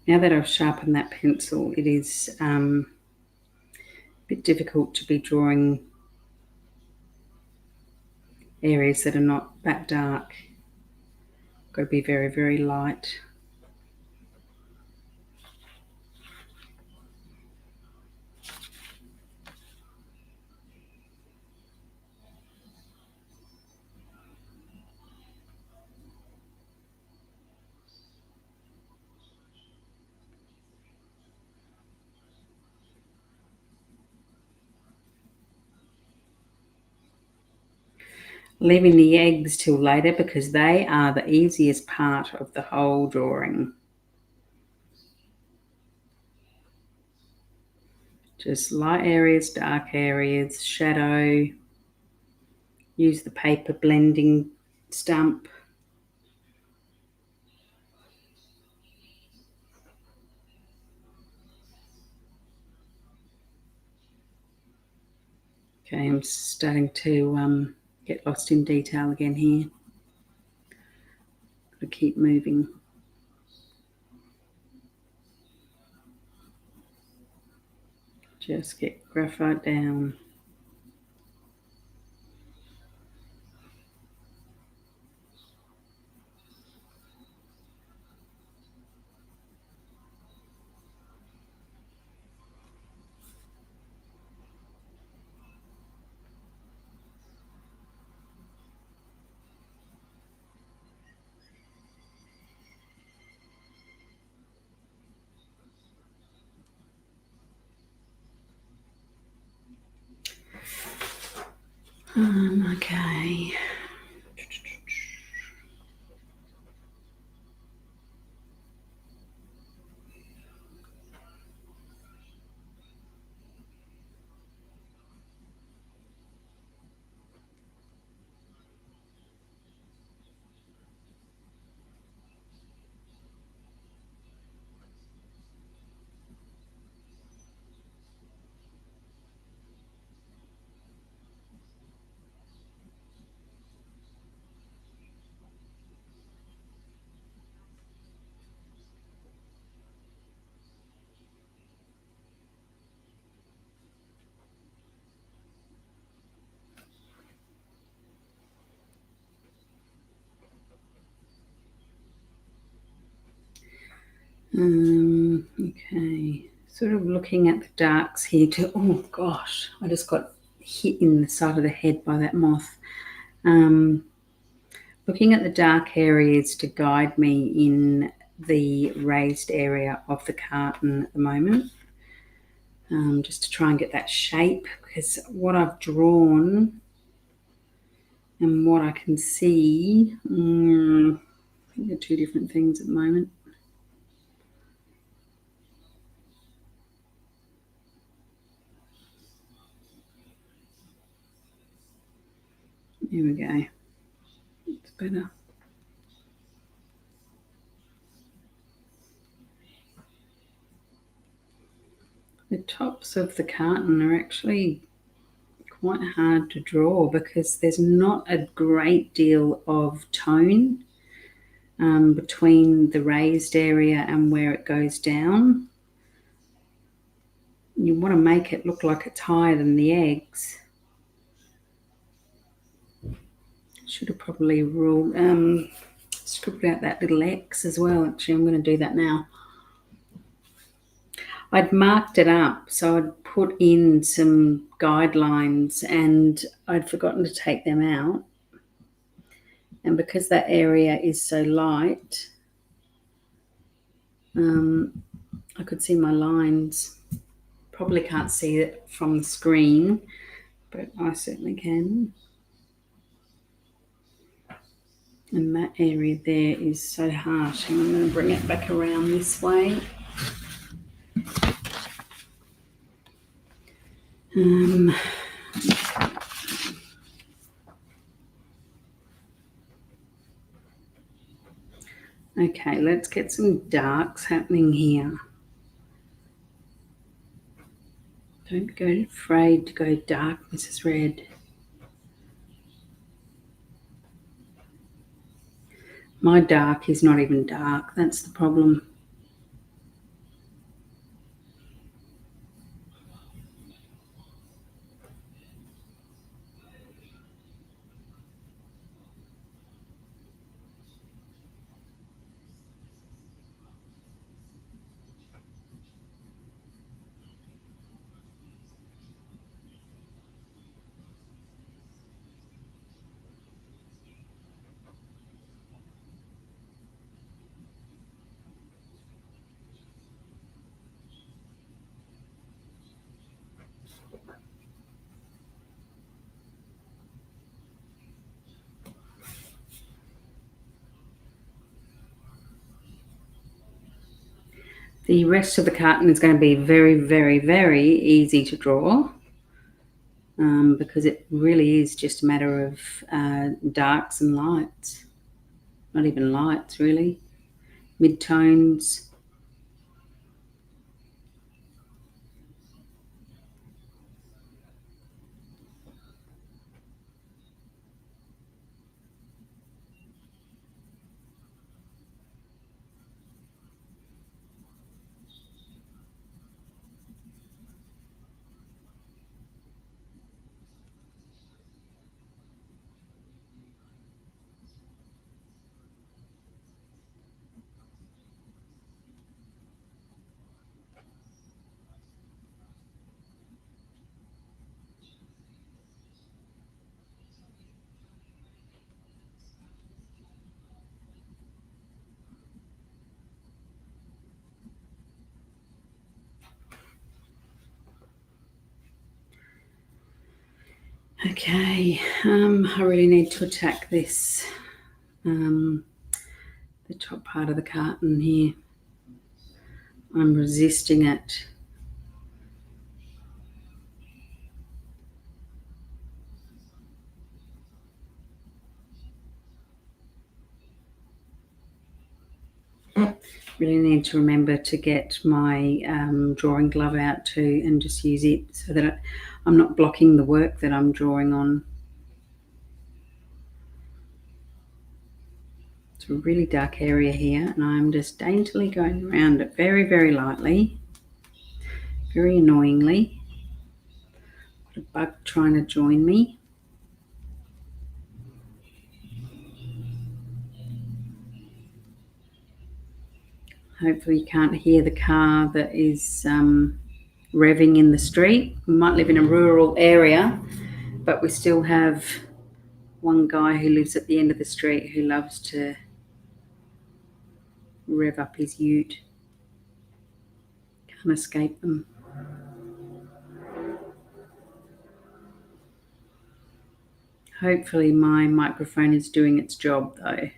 Now that I've sharpened that pencil, it is a bit difficult to be drawing areas that are not that dark. Got to be very, very light. Leaving the eggs till later because they are the easiest part of the whole drawing. Just light areas, dark areas, shadow. Use the paper blending stump. Okay, I'm starting to get lost in detail again here. Got to keep moving. Just get graphite down. Okay. Okay, sort of looking at the darks here too. Oh gosh, I just got hit in the side of the head by that moth. Looking at the dark areas to guide me in the raised area of the carton at the moment, just to try and get that shape, because what I've drawn and what I can see, I think they're two different things at the moment. Here we go. It's better. The tops of the carton are actually quite hard to draw because there's not a great deal of tone between the raised area and where it goes down. You want to make it look like it's higher than the eggs. Should have probably scribbled out that little X as well. Actually, I'm going to do that now. I'd marked it up, so I'd put in some guidelines and I'd forgotten to take them out. And because that area is so light, I could see my lines. Probably can't see it from the screen, but I certainly can. And that area there is so harsh, and I'm going to bring it back around this way. Okay, let's get some darks happening here. Don't go afraid to go dark, Mrs. Red. My dark is not even dark, that's the problem. The rest of the carton is going to be very, very, very easy to draw because it really is just a matter of darks and lights. Not even lights, really. Mid-tones. Okay, I really need to attack this, the top part of the carton here. I'm resisting it. Really need to remember to get my drawing glove out too and just use it so that I'm not blocking the work that I'm drawing on. It's a really dark area here and I'm just daintily going around it very, very lightly, very annoyingly. Got a bug trying to join me. Hopefully you can't hear the car that is revving in the street. We might live in a rural area, but we still have one guy who lives at the end of the street who loves to rev up his ute. Can't escape them. Hopefully my microphone is doing its job though.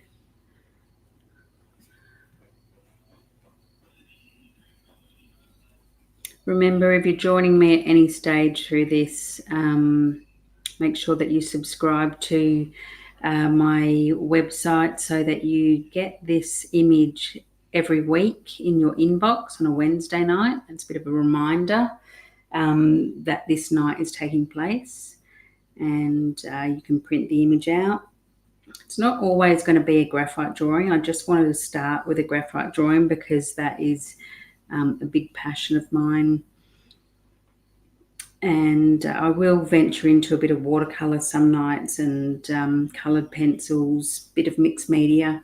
Remember, if you're joining me at any stage through this, make sure that you subscribe to my website so that you get this image every week in your inbox on a Wednesday night. It's a bit of a reminder that this night is taking place, and you can print the image out. It's not always going to be a graphite drawing. I just wanted to start with a graphite drawing because that is a big passion of mine. And I will venture into a bit of watercolour some nights and coloured pencils, bit of mixed media.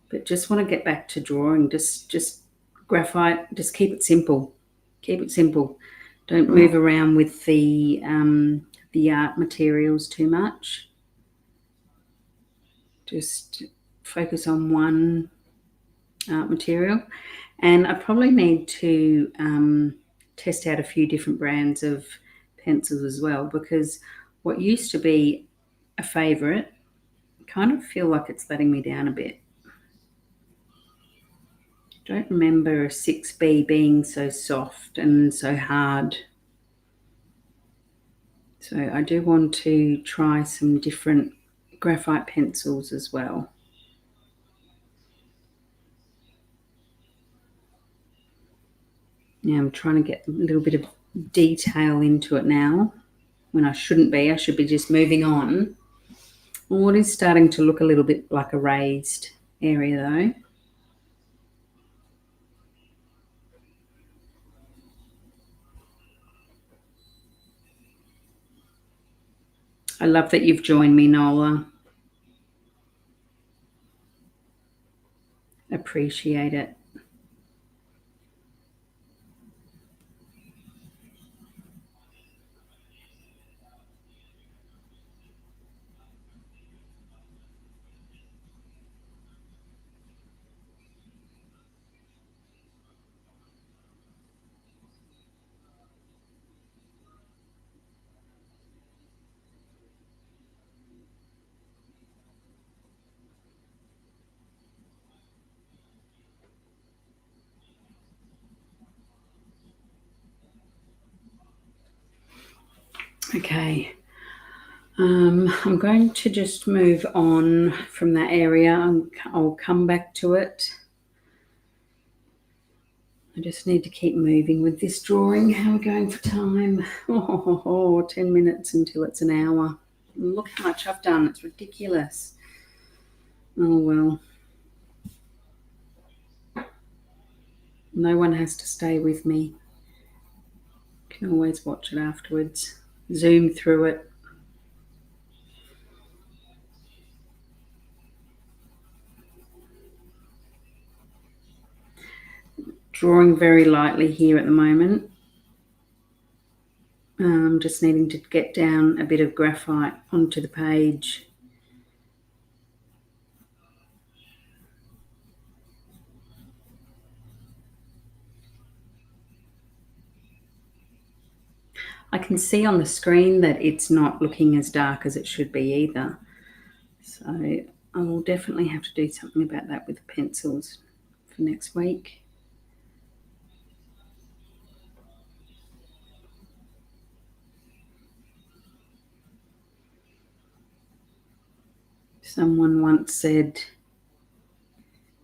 But just want to get back to drawing. Just graphite, just keep it simple. Keep it simple. Don't move around with the art materials too much. Just focus on one art material. And I probably need to test out a few different brands of pencils as well, because what used to be a favourite, I kind of feel like it's letting me down a bit. I don't remember a 6B being so soft and so hard. So I do want to try some different graphite pencils as well. Now I'm trying to get a little bit of detail into it now when I shouldn't be. I should be just moving on. Well, it is starting to look a little bit like a raised area though. I love that you've joined me, Nola. Appreciate it. Okay. I'm going to just move on from that area. I'll come back to it. I just need to keep moving with this drawing. How are we going for time? 10 minutes until it's an hour. Look how much I've done. It's ridiculous. Oh, well. No one has to stay with me. You can always watch it afterwards. Zoom through it. Drawing very lightly here at the moment. Just needing to get down a bit of graphite onto the page. I can see on the screen that it's not looking as dark as it should be either. So I will definitely have to do something about that with the pencils for next week. Someone once said,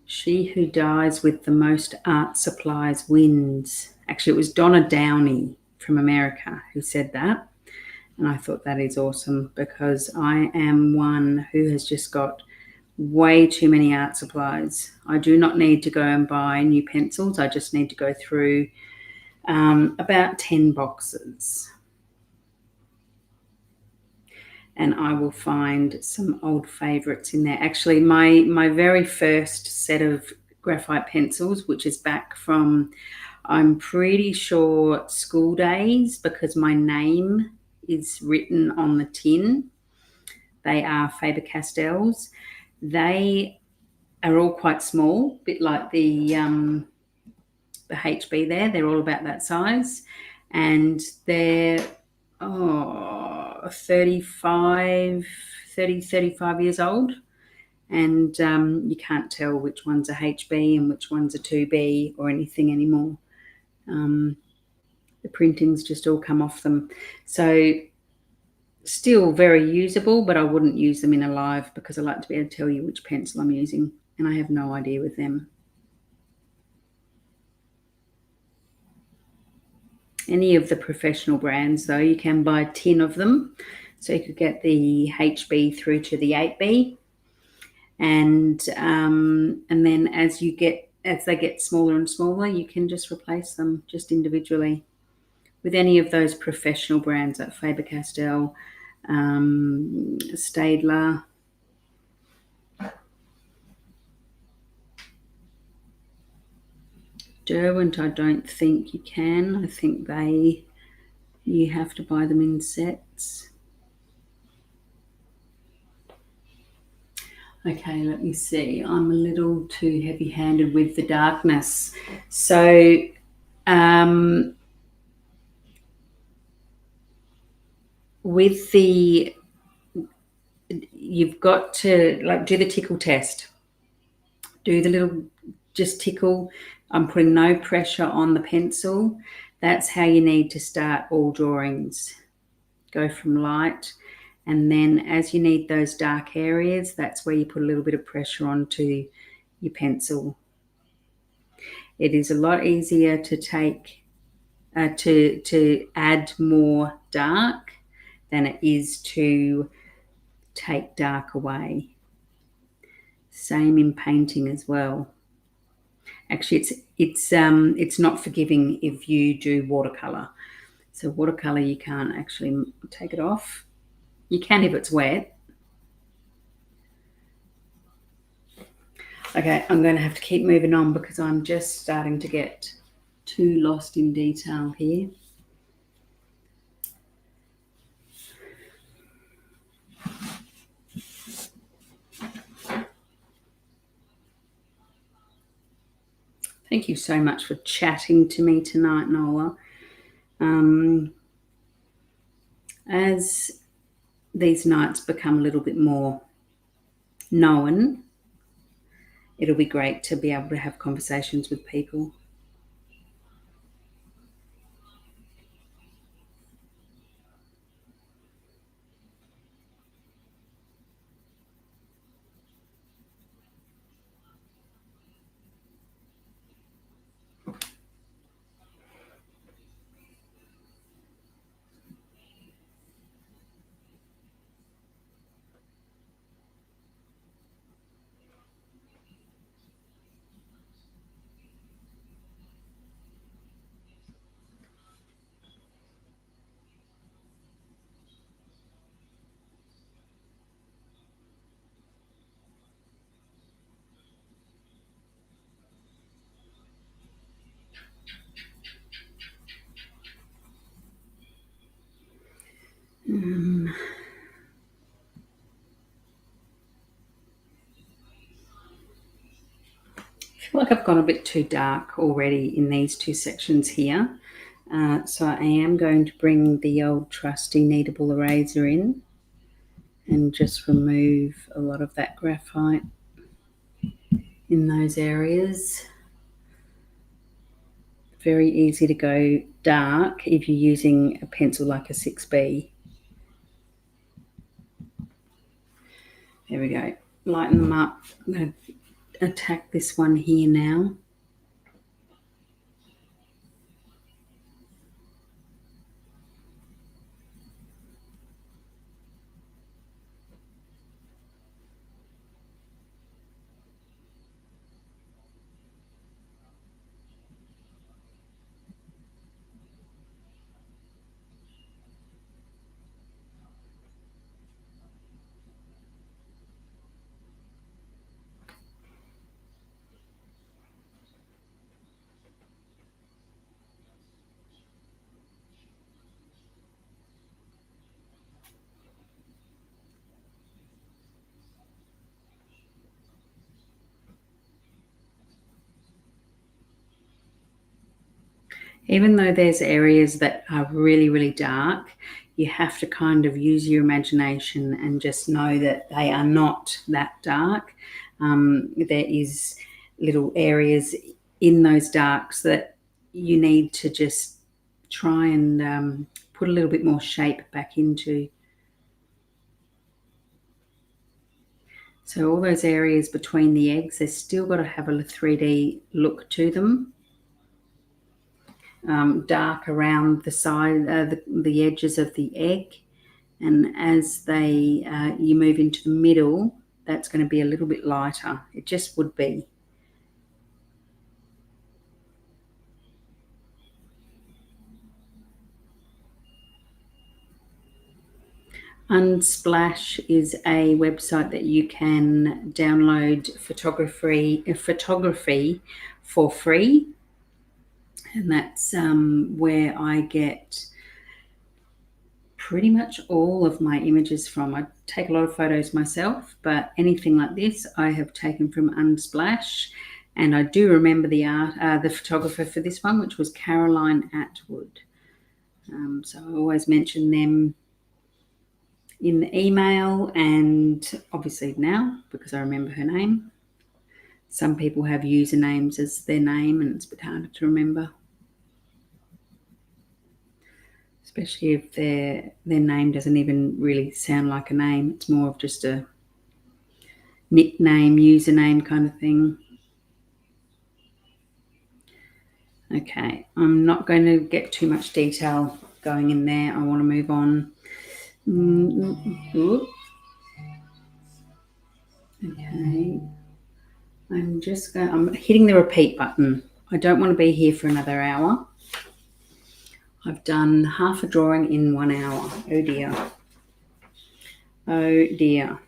"She who dies with the most art supplies wins." Actually, it was Donna Downey from America who said that. And I thought that is awesome because I am one who has just got way too many art supplies. I do not need to go and buy new pencils. I just need to go through about 10 boxes. And I will find some old favourites in there. Actually, my very first set of graphite pencils, which is back from, I'm pretty sure, school days, because my name is written on the tin. They are Faber-Castells. They are all quite small, a bit like the HB there. They're all about that size. And they're 35 years old. And you can't tell which one's a HB and which one's a 2B or anything anymore. The printings just all come off them. So still very usable, but I wouldn't use them in a live because I like to be able to tell you which pencil I'm using, and I have no idea with them. Any of the professional brands, though, you can buy a tin of them. So you could get the HB through to the 8B. And then as they get smaller and smaller, you can just replace them just individually with any of those professional brands like Faber-Castell, Staedtler. Derwent, I don't think you can. I think you have to buy them in sets. Okay, let me see. I'm a little too heavy-handed with the darkness. So you've got to do the tickle test. Do the little, just tickle. I'm putting no pressure on the pencil. That's how you need to start all drawings. Go from light, and then as you need those dark areas, that's where you put a little bit of pressure onto your pencil. It is a lot easier to take to add more dark than it is to take dark away. Same in painting as well. Actually, it's not forgiving if you do watercolor. So watercolor, you can't actually take it off. You can if it's wet. Okay, I'm going to have to keep moving on because I'm just starting to get too lost in detail here. Thank you so much for chatting to me tonight, Nola. As these nights become a little bit more known, it'll be great to be able to have conversations with people. I feel like I've gone a bit too dark already in these two sections here. So I am going to bring the old trusty kneadable eraser in and just remove a lot of that graphite in those areas. Very easy to go dark if you're using a pencil like a 6B. There we go. Lighten them up. I'm going to attack this one here now. Even though there's areas that are really, really dark, you have to kind of use your imagination and just know that they are not that dark. There is little areas in those darks that you need to just try and put a little bit more shape back into. So all those areas between the eggs, they've still got to have a 3D look to them. Dark around the side, the edges of the egg, and as you move into the middle, that's going to be a little bit lighter. It just would be. Unsplash is a website that you can download photography for free, and that's where I get pretty much all of my images from. I take a lot of photos myself, but anything like this I have taken from Unsplash. And I do remember the photographer for this one, which was Caroline Atwood. So I always mention them in the email, and obviously now, because I remember her name. Some people have usernames as their name, and it's a bit harder to remember, especially if their name doesn't even really sound like a name. It's more of just a nickname, username kind of thing. Okay, I'm not going to get too much detail going in there. I want to move on. Okay, I'm hitting the repeat button. I don't want to be here for another hour. I've done half a drawing in 1 hour. Oh dear. Oh dear.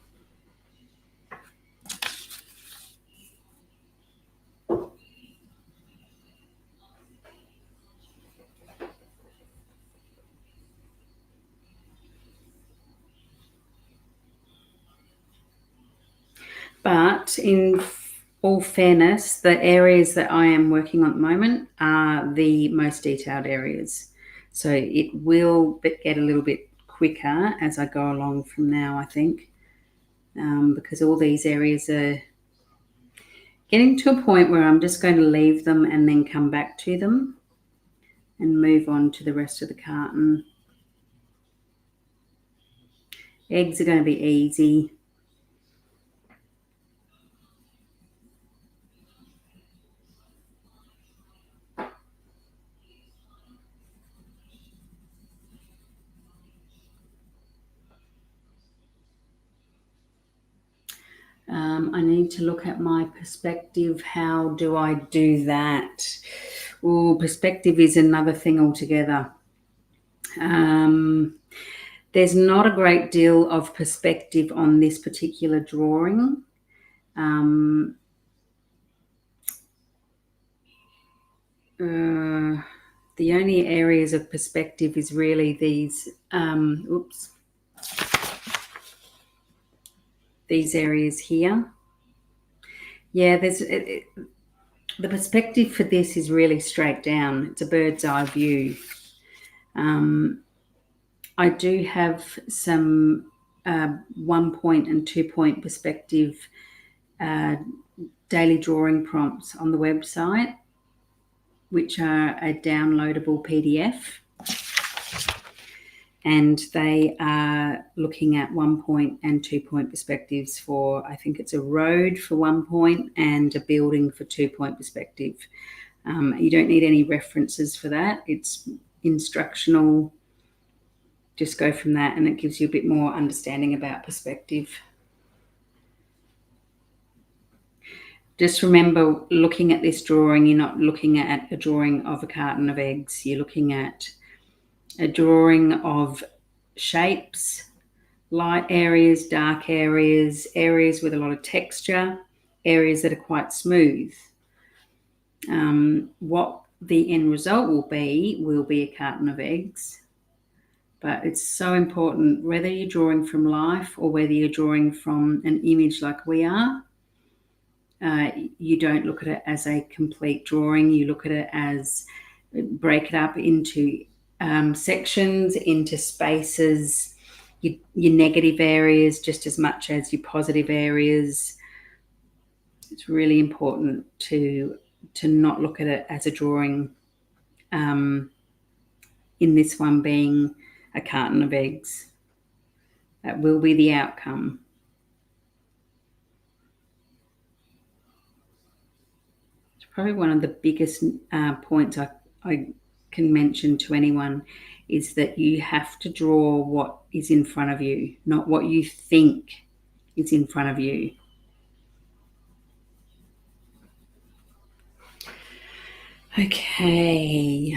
But in all fairness, the areas that I am working on at the moment are the most detailed areas. So it will get a little bit quicker as I go along from now, I think, because all these areas are getting to a point where I'm just going to leave them and then come back to them and move on to the rest of the carton. Eggs are going to be easy. I need to look at my perspective. How do I do that? Oh, perspective is another thing altogether. There's not a great deal of perspective on this particular drawing. The only areas of perspective is really these, these areas here. Yeah, the perspective for this is really straight down. It's a bird's eye view. I do have some 1 point and 2 point perspective daily drawing prompts on the website, which are a downloadable PDF. And they are looking at 1 point and 2 point perspectives for, I think it's a road for 1 point and a building for 2 point perspective. You don't need any references for that. It's instructional. Just go from that, and it gives you a bit more understanding about perspective. Just remember, looking at this drawing, you're not looking at a drawing of a carton of eggs. You're looking at a drawing of shapes, light areas, dark areas, areas with a lot of texture, areas that are quite smooth. What the end result will be a carton of eggs. But it's so important, whether you're drawing from life or whether you're drawing from an image like we are, you don't look at it as a complete drawing. You look at it as break it up into sections, into spaces, your negative areas just as much as your positive areas. It's really important to not look at it as a drawing, in this one being a carton of eggs. That will be the outcome. It's probably one of the biggest points I can mention to anyone, is that you have to draw what is in front of you, not what you think is in front of you. Okay.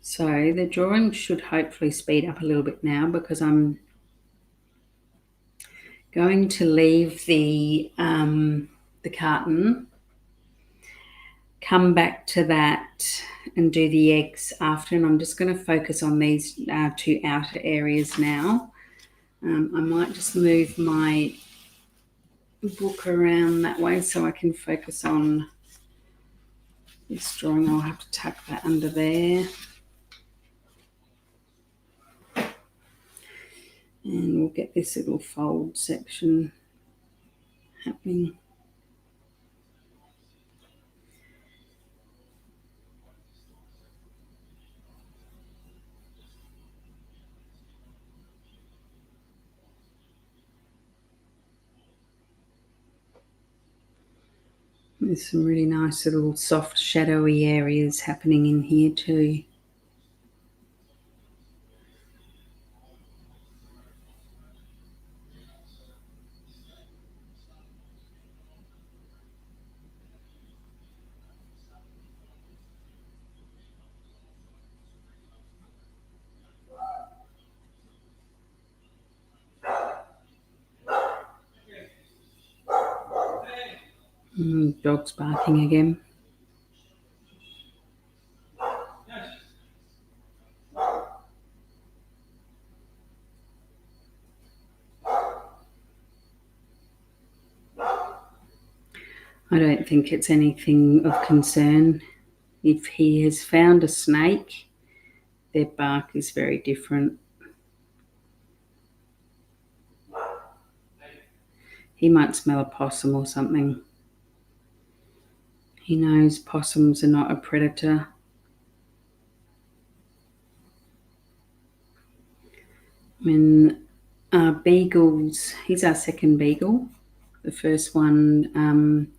So the drawing should hopefully speed up a little bit now, because I'm going to leave the carton, come back to that and do the eggs after, and I'm just going to focus on these two outer areas now. I might just move my book around that way so I can focus on this drawing. I'll have to tuck that under there. And we'll get this little fold section happening. There's some really nice little soft shadowy areas happening in here too. Dog's barking again. I don't think it's anything of concern. If he has found a snake, their bark is very different. He might smell a possum or something. He knows possums are not a predator. When beagles, he's our second beagle. The first one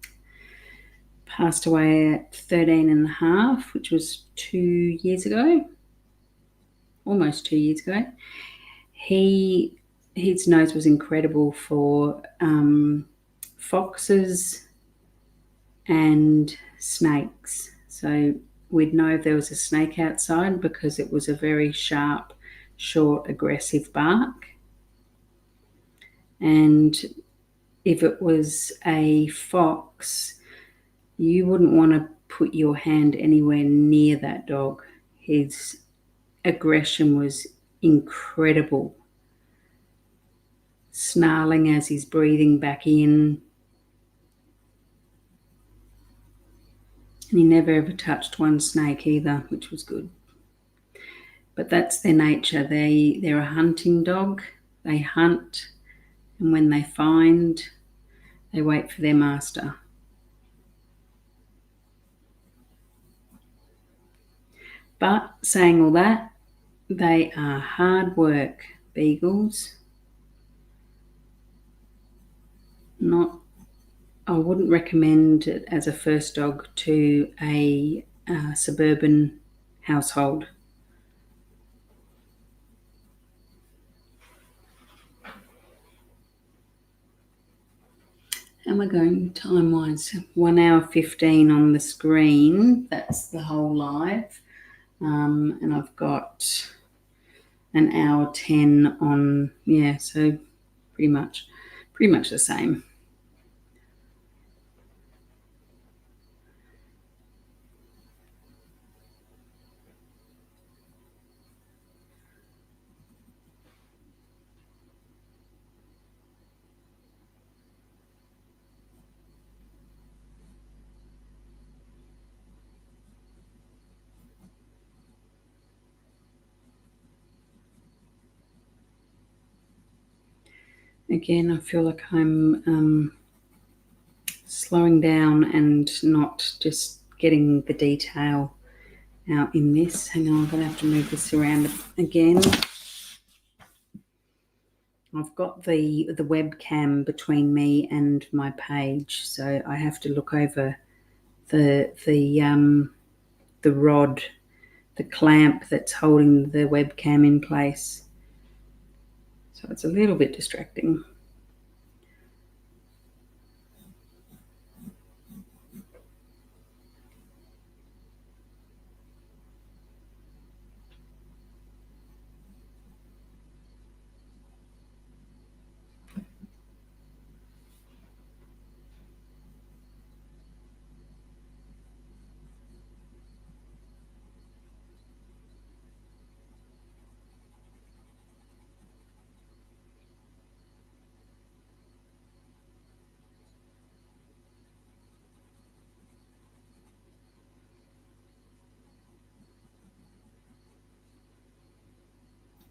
passed away at 13 and a half, which was 2 years ago, almost 2 years ago. His nose was incredible for foxes and snakes. So we'd know if there was a snake outside because it was a very sharp, short, aggressive bark. And if it was a fox, you wouldn't want to put your hand anywhere near that dog. His aggression was incredible. Snarling as he's breathing back in. And he never ever touched one snake either, which was good. But that's their nature. They're a hunting dog. They hunt, and when they find, they wait for their master. But saying all that, they are hard work, beagles. I wouldn't recommend it as a first dog to a suburban household. And we're going time-wise, 1 hour 15 on the screen. That's the whole live. And I've got an hour 10 on, so pretty much the same. Again, I feel like I'm slowing down and not just getting the detail out in this. Hang on, I'm going to have to move this around again. I've got the webcam between me and my page, so I have to look over the rod, the clamp that's holding the webcam in place. So it's a little bit distracting.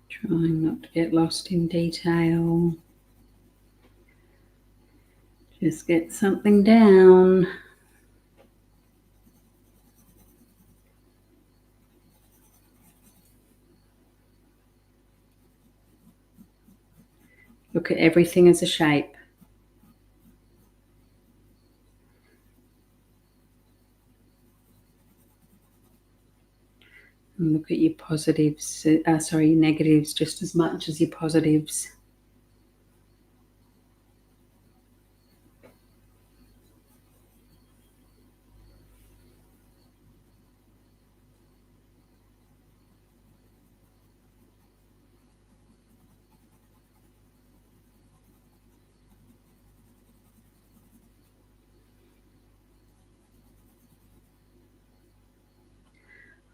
Trying not to get lost in detail. Just get something down. Look at everything as a shape. And look at your positives, your negatives just as much as your positives.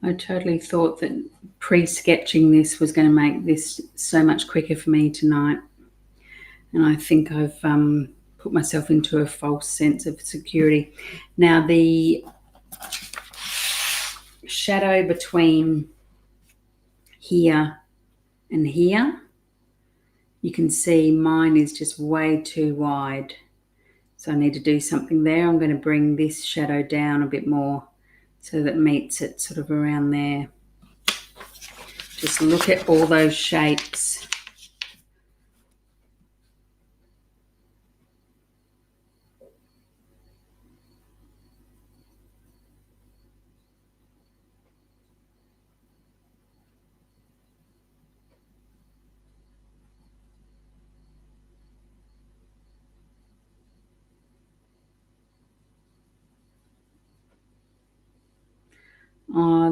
I totally thought that pre-sketching this was going to make this so much quicker for me tonight. And I think I've put myself into a false sense of security. Now, the shadow between here and here, you can see mine is just way too wide. So I need to do something there. I'm going to bring this shadow down a bit more so that meets it sort of around there. Just look at all those shapes.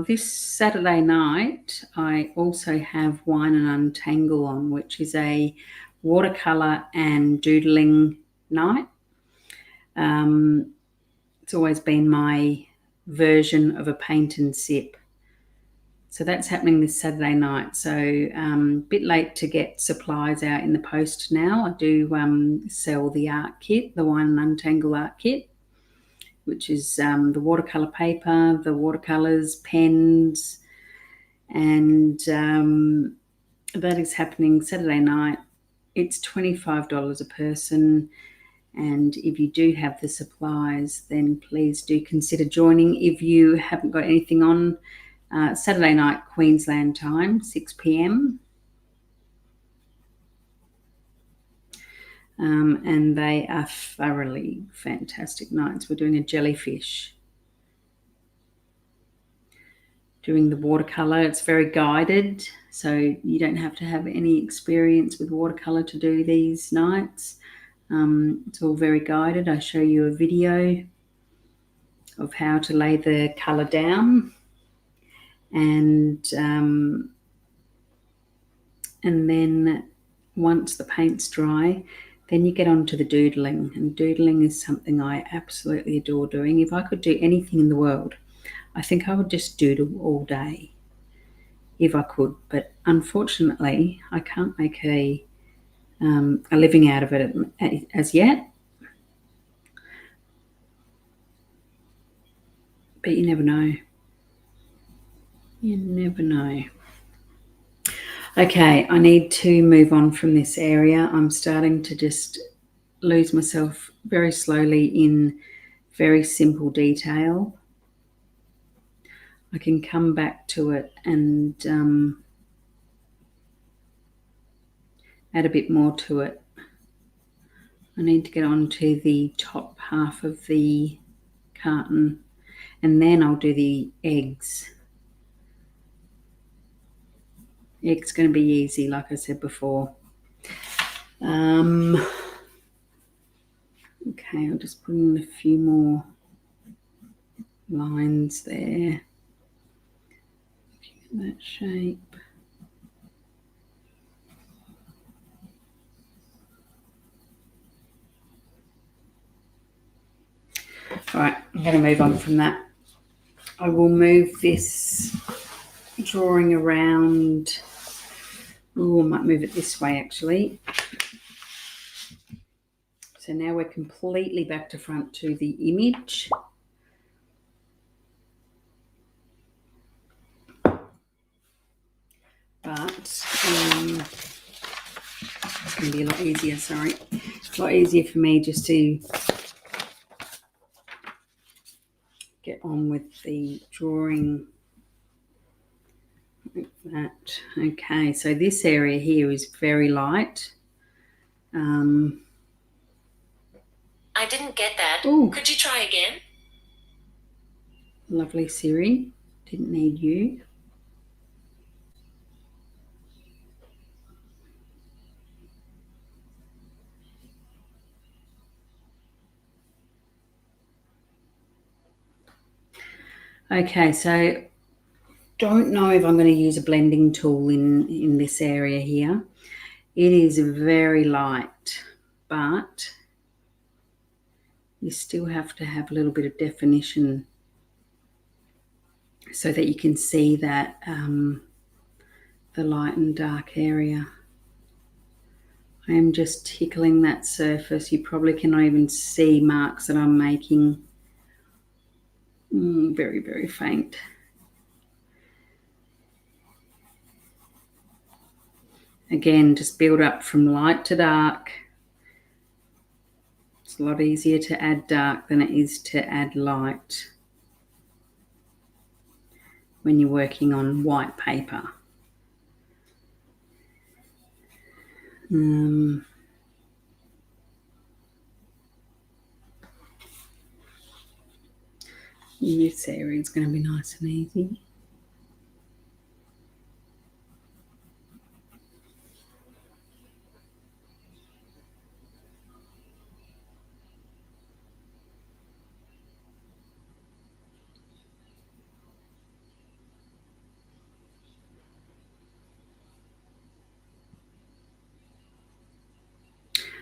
This Saturday night, I also have Wine and Untangle on, which is a watercolour and doodling night. It's always been my version of a paint and sip. So that's happening this Saturday night. So a bit late to get supplies out in the post now. I do sell the art kit, the Wine and Untangle art kit, which is the watercolour paper, the watercolours, pens, and that is happening Saturday night. It's $25 a person, and if you do have the supplies, then please do consider joining. If you haven't got anything on, Saturday night Queensland time, 6 p.m. And they are thoroughly fantastic nights. We're doing a jellyfish, doing the watercolour. It's very guided, so you don't have to have any experience with watercolour to do these nights. It's all very guided. I show you a video of how to lay the colour down, and then once the paint's dry, then you get on to the doodling. And doodling is something I absolutely adore doing. If I could do anything in the world, I think I would just doodle all day if I could. But unfortunately, I can't make a living out of it as yet. But you never know. You never know. Okay, I need to move on from this area. I'm starting to just lose myself very slowly in very simple detail. I can come back to it and add a bit more to it. I need to get onto the top half of the carton, and then I'll do the eggs. Eggs going to be easy, like I said before. Okay, I'll just put in a few more lines there. That shape. All right, I'm going to move on from that. I will move this drawing around. Oh, I might move it this way actually. So now we're completely back to front to the image. But it's going to be a lot easier, sorry. A lot easier for me just to get on with the drawing like that. Okay, so this area here is very light. I didn't get that. Ooh. Could you try again? Lovely Siri. Didn't need you. Okay, so don't know if I'm going to use a blending tool in this area here. It is very light, but you still have to have a little bit of definition so that you can see that the light and dark area. I am just tickling that surface. You probably cannot even see marks that I'm making. Very, very faint. Again, just build up from light to dark. It's a lot easier to add dark than it is to add light when you're working on white paper. This area is going to be nice and easy.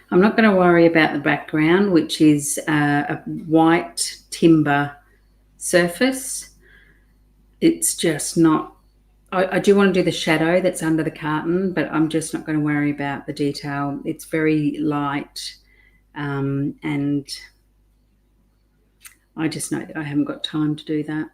I'm not going to worry about the background, which is a white timber surface. It's just not, I do want to do the shadow that's under the carton, but I'm just not going to worry about the detail. It's very light, and I just know that I haven't got time to do that.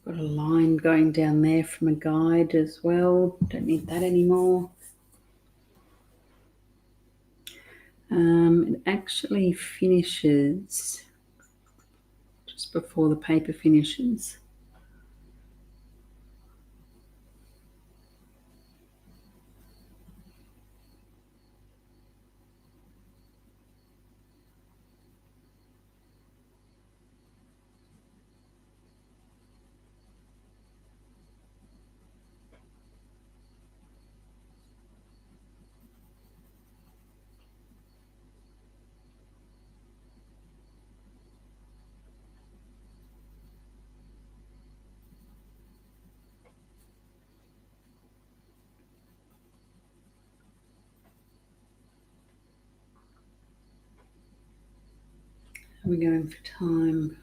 Got a line going down there from a guide as well. Don't need that anymore. It actually finishes just before the paper finishes. We're going for time.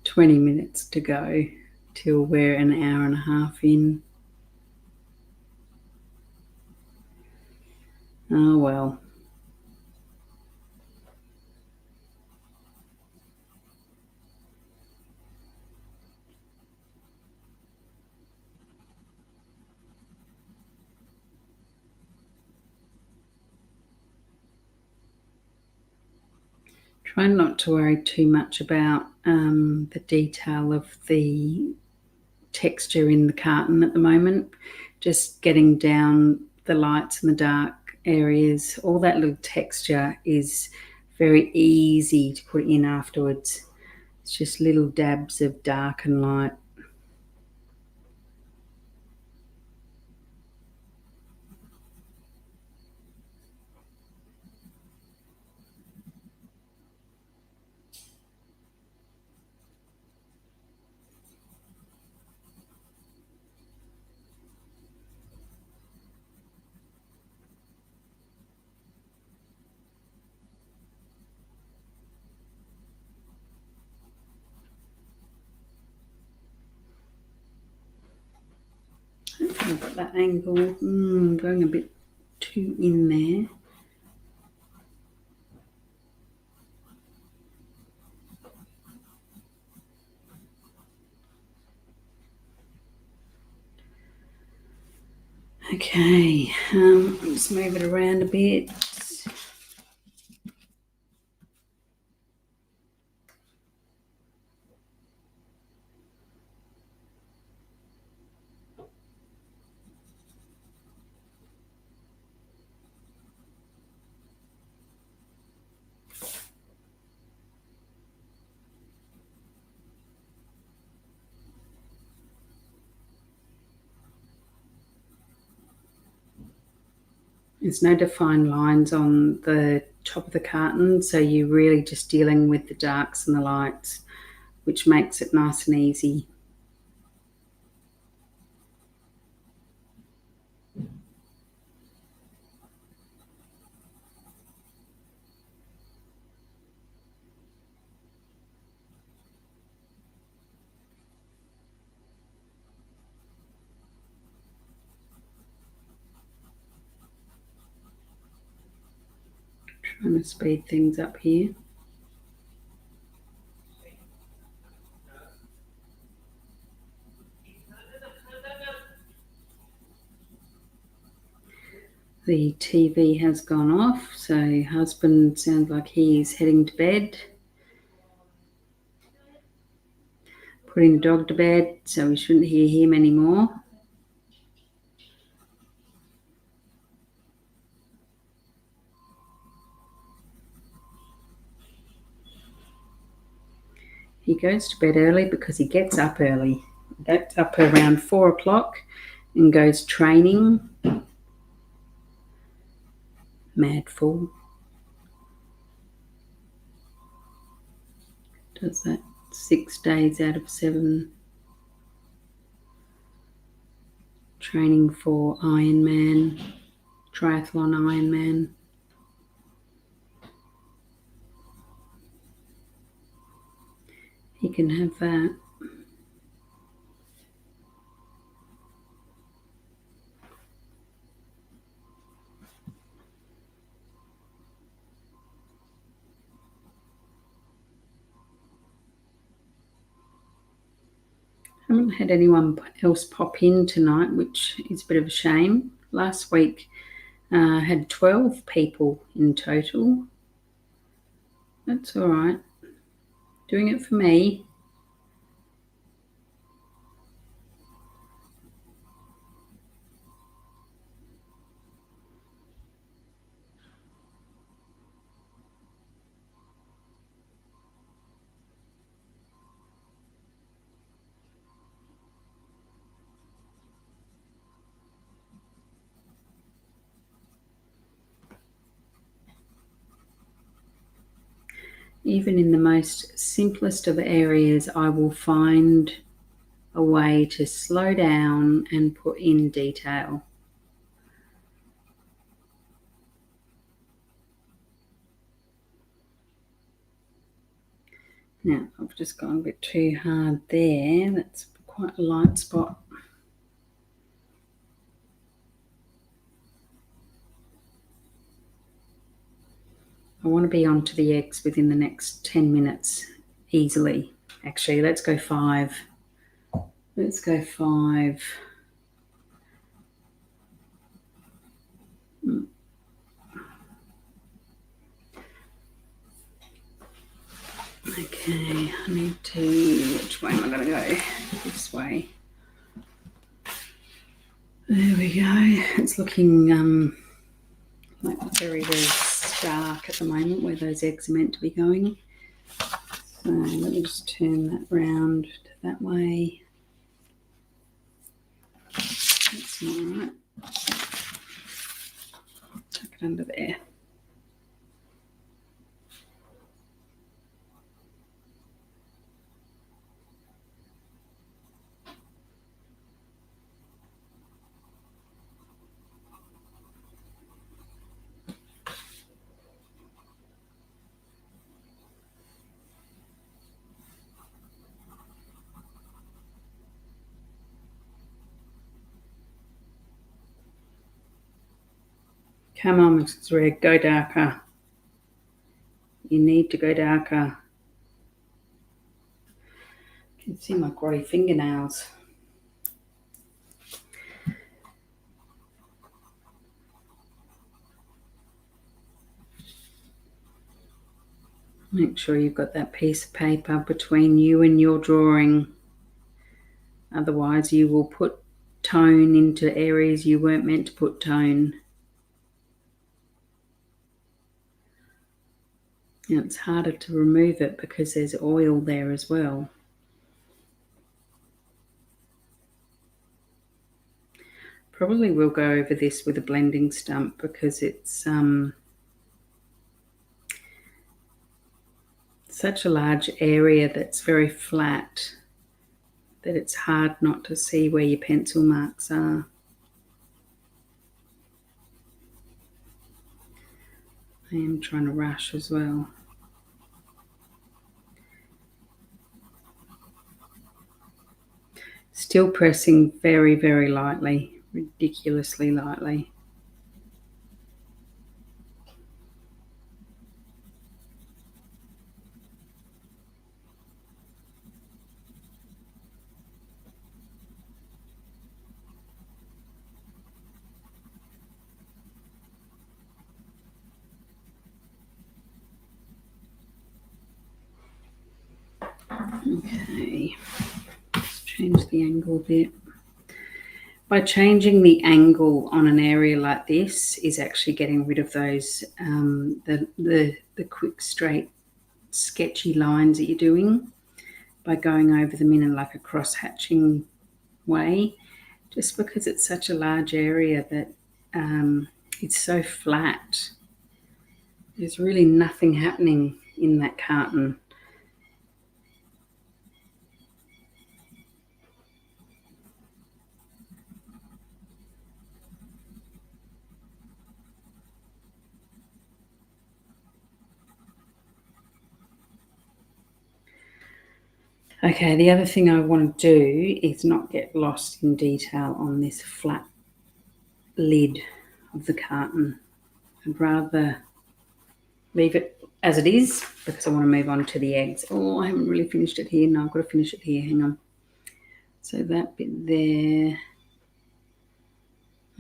20 minutes to go till we're an hour and a half in. Oh well. Try not to worry too much about the detail of the texture in the carton at the moment. Just getting down the lights and the dark areas, all that little texture is very easy to put in afterwards. It's just little dabs of dark and light. I've got that angle going a bit too in there. Okay, let's move it around a bit. There's no defined lines on the top of the carton, so you're really just dealing with the darks and the lights, which makes it nice and easy. Trying to speed things up here. The TV has gone off, so husband sounds like he's heading to bed. Putting the dog to bed, so we shouldn't hear him anymore. He goes to bed early because he gets up early. He gets up around 4 o'clock and goes training. Mad fool. Does that 6 days out of 7. Training for Ironman, triathlon Ironman. He can have that. I haven't had anyone else pop in tonight, which is a bit of a shame. Last week I had 12 people in total. That's all right. Doing it for me. Even in the most simplest of areas, I will find a way to slow down and put in detail. Now, I've just gone a bit too hard there. That's quite a light spot. I want to be onto the eggs within the next 10 minutes easily. Actually, let's go 5. Let's go 5. Okay, I need to, which way am I going to go? This way. There we go. It's looking like very, very stark at the moment where those eggs are meant to be going. So let me just turn that round to that way. That's not right. Tuck it under there. Come on, Mrs. Red, go darker. You need to go darker. You can see my grotty fingernails. Make sure you've got that piece of paper between you and your drawing. Otherwise, you will put tone into areas you weren't meant to put tone. And it's harder to remove it because there's oil there as well. Probably will go over this with a blending stump because it's such a large area that's very flat that it's hard not to see where your pencil marks are. I am trying to rush as well. Still pressing very, very lightly, ridiculously lightly. Okay, let's change the angle a bit. By changing the angle on an area like this is actually getting rid of those the quick, straight, sketchy lines that you're doing by going over them in like a cross-hatching way, just because it's such a large area that it's so flat. There's really nothing happening in that carton. Okay, the other thing I want to do is not get lost in detail on this flat lid of the carton. I'd rather leave it as it is because I want to move on to the eggs. Oh, I haven't really finished it here. No, I've got to finish it here. Hang on. So that bit there,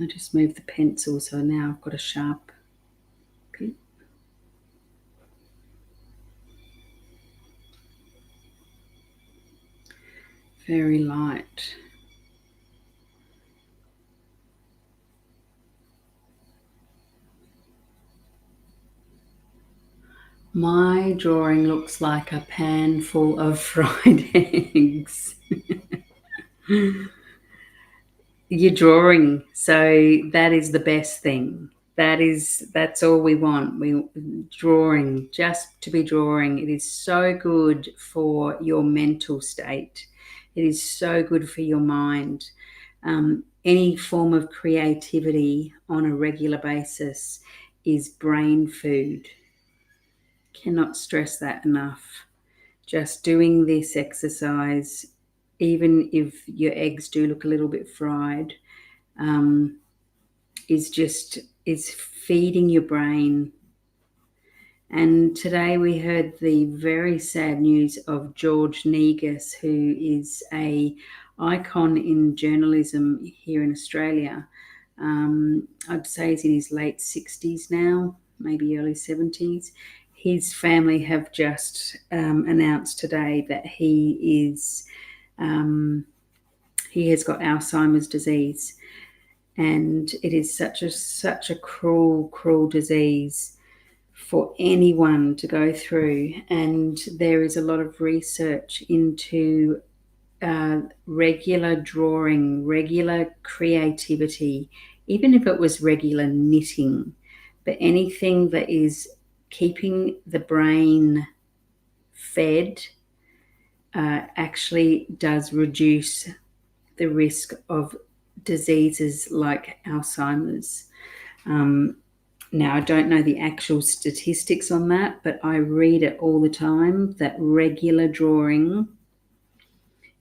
I just moved the pencil, so now I've got a sharp bit. Very light. My drawing looks like a pan full of fried eggs. You're drawing, so that is the best thing. That's all we want. We drawing, just to be drawing. It is so good for your mental state. It is so good for your mind. Any form of creativity on a regular basis is brain food. Cannot stress that enough. just doing this exercise, even if your eggs do look a little bit fried, is feeding your brain. And today we heard the very sad news of George Negus, who is an icon in journalism here in Australia. I'd say he's in his late 60s now, maybe early 70s. His family have just announced today that he has got Alzheimer's disease, and it is such a cruel disease for anyone to go through. And there is a lot of research into regular drawing, regular creativity, even if it was regular knitting, but anything that is keeping the brain fed actually does reduce the risk of diseases like Alzheimer's. Now, I don't know the actual statistics on that, but I read it all the time that regular drawing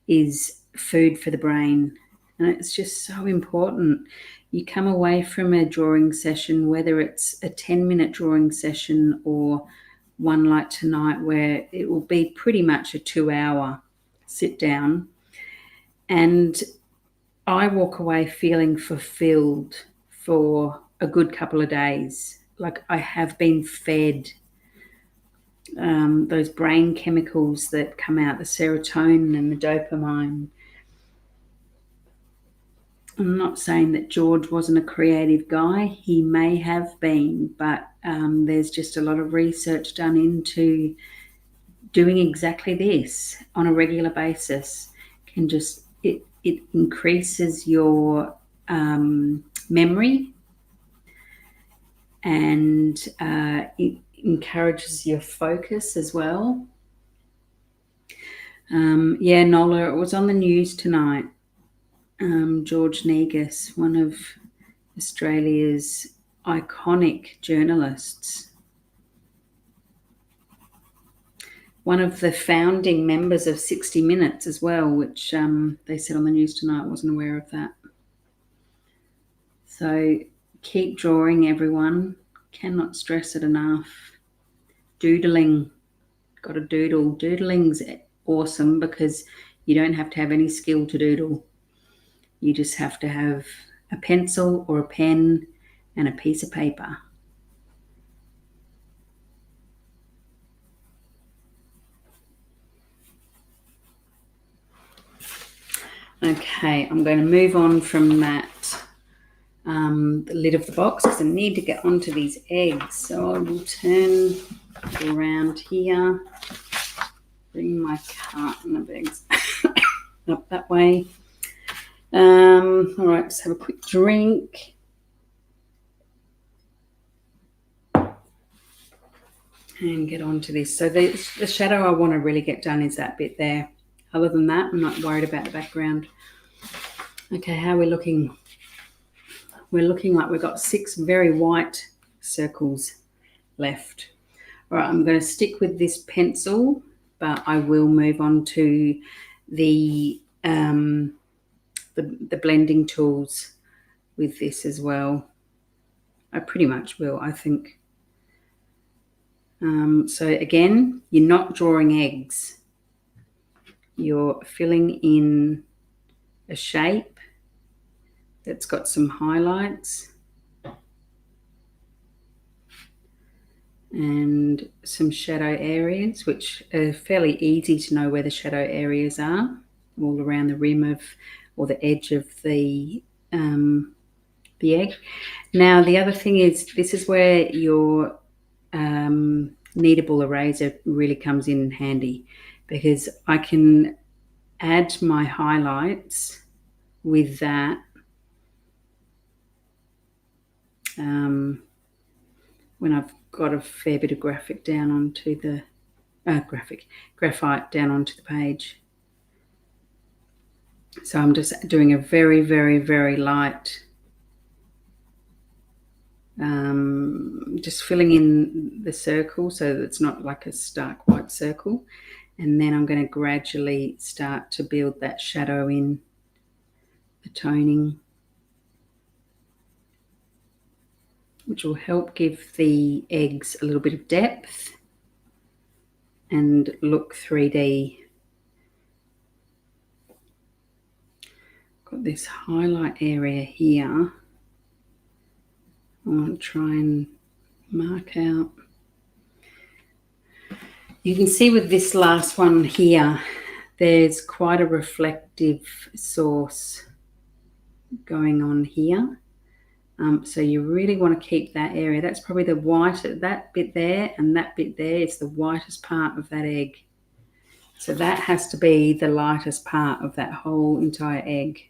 is food for the brain. And it's just so important. You come away from a drawing session, whether it's a 10-minute drawing session or one like tonight where it will be pretty much a 2-hour sit down, and I walk away feeling fulfilled for a good couple of days. Like I have been fed those brain chemicals that come out, the serotonin and the dopamine. I'm not saying that George wasn't a creative guy. He may have been, but there's just a lot of research done into doing exactly this on a regular basis. It increases your memory, and it encourages your focus as well. Nola, it was on the news tonight. George Negus, one of Australia's iconic journalists, one of the founding members of 60 Minutes as well, which they said on the news tonight. I wasn't aware of that. So keep drawing, everyone. Cannot stress it enough. Doodling. Got to doodle. Doodling's awesome because you don't have to have any skill to doodle. You just have to have a pencil or a pen and a piece of paper. Okay, I'm going to move on from that, the lid of the box, because I need to get onto these eggs. So I will turn around here, bring my carton of eggs up that way. All right, just have a quick drink. And get onto this. So the shadow I want to really get done is that bit there. Other than that, I'm not worried about the background. Okay, how are we looking? We're looking like we've got 6 very white circles left. All right, I'm going to stick with this pencil, but I will move on to the blending tools with this as well. I pretty much will, I think. So again, you're not drawing eggs. You're filling in a shape that's got some highlights and some shadow areas, which are fairly easy to know where the shadow areas are, all around the rim of, or the edge of the egg. Now, the other thing is, this is where your kneadable eraser really comes in handy, because I can add my highlights with that when I've got a fair bit of graphite down onto the page. So I'm just doing a very, very, very light, just filling in the circle so that it's not like a stark white circle. And then I'm going to gradually start to build that shadow in, the toning, which will help give the eggs a little bit of depth and look 3D. Got this highlight area here. I want to try and mark out. You can see with this last one here, there's quite a reflective source going on here. So you really want to keep that area. That's probably the white, that bit there and that bit there is the whitest part of that egg. So that has to be the lightest part of that whole entire egg.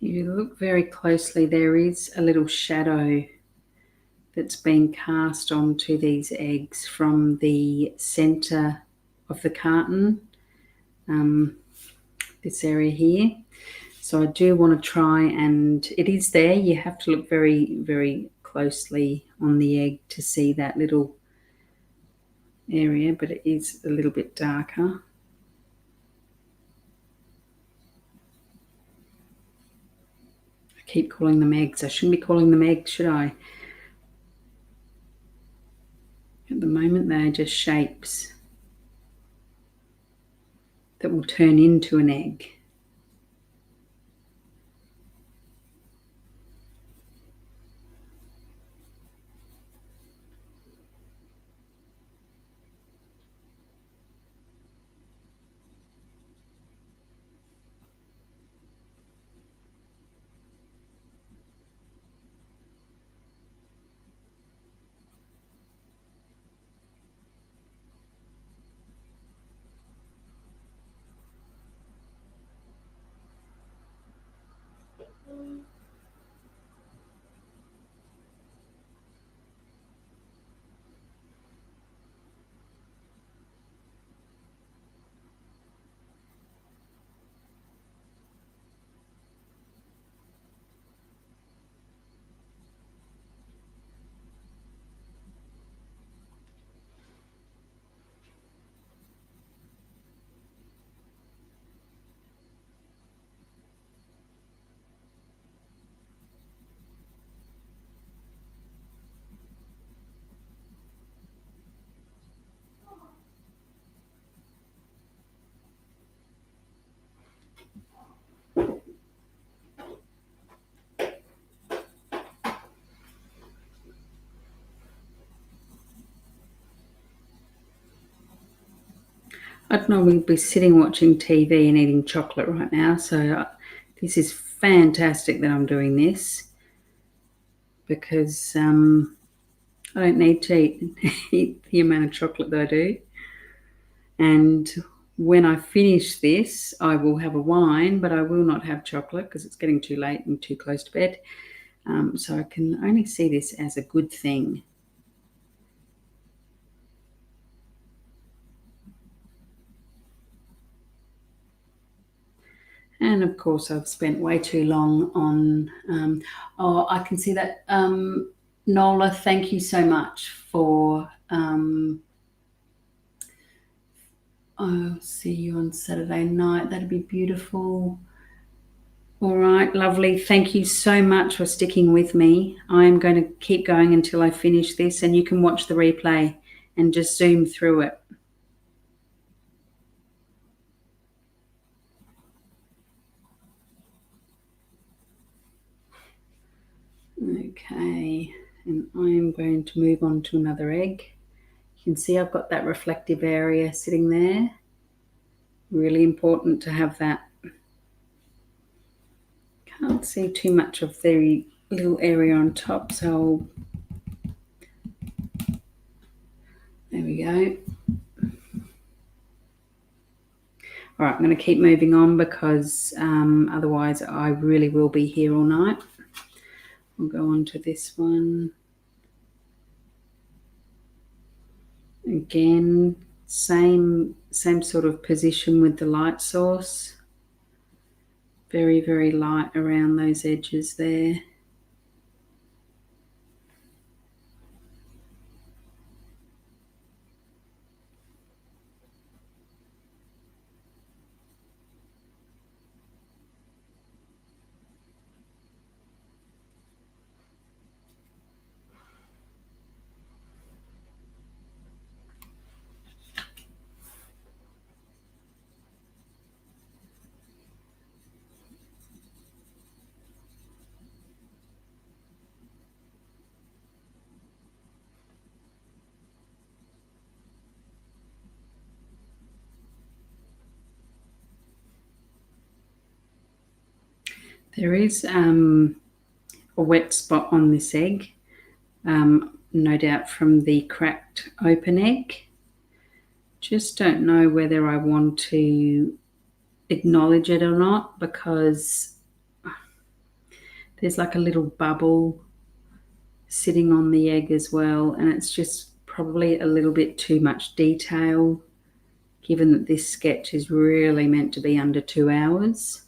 If you look very closely, there is a little shadow that's been cast onto these eggs from the center of the carton, this area here. So I do want to try, and it is there. You have to look very, very closely on the egg to see that little area, but it is a little bit darker. I keep calling them eggs. I shouldn't be calling them eggs, should I? At the moment, they're just shapes that will turn into an egg. I'd normally be sitting watching TV and eating chocolate right now, so this is fantastic that I'm doing this, because I don't need to eat the amount of chocolate that I do. And when I finish this, I will have a wine, but I will not have chocolate because it's getting too late and too close to bed. So I can only see this as a good thing. And of course, I've spent way too long on, oh, I can see that. Nola, thank you so much for, I'll see you on Saturday night. That'd be beautiful. All right, lovely. Thank you so much for sticking with me. I'm going to keep going until I finish this, and you can watch the replay and just zoom through it. Okay, and I'm going to move on to another egg. You can see I've got that reflective area sitting there. Really important to have that. Can't see too much of the little area on top, so there we go. All right, I'm going to keep moving on because otherwise I really will be here all night. We'll go on to this one. Again, same sort of position with the light source. Very, very light around those edges there. There is a wet spot on this egg, no doubt from the cracked open egg. Just don't know whether I want to acknowledge it or not, because there's like a little bubble sitting on the egg as well, and it's just probably a little bit too much detail, given that this sketch is really meant to be under 2 hours.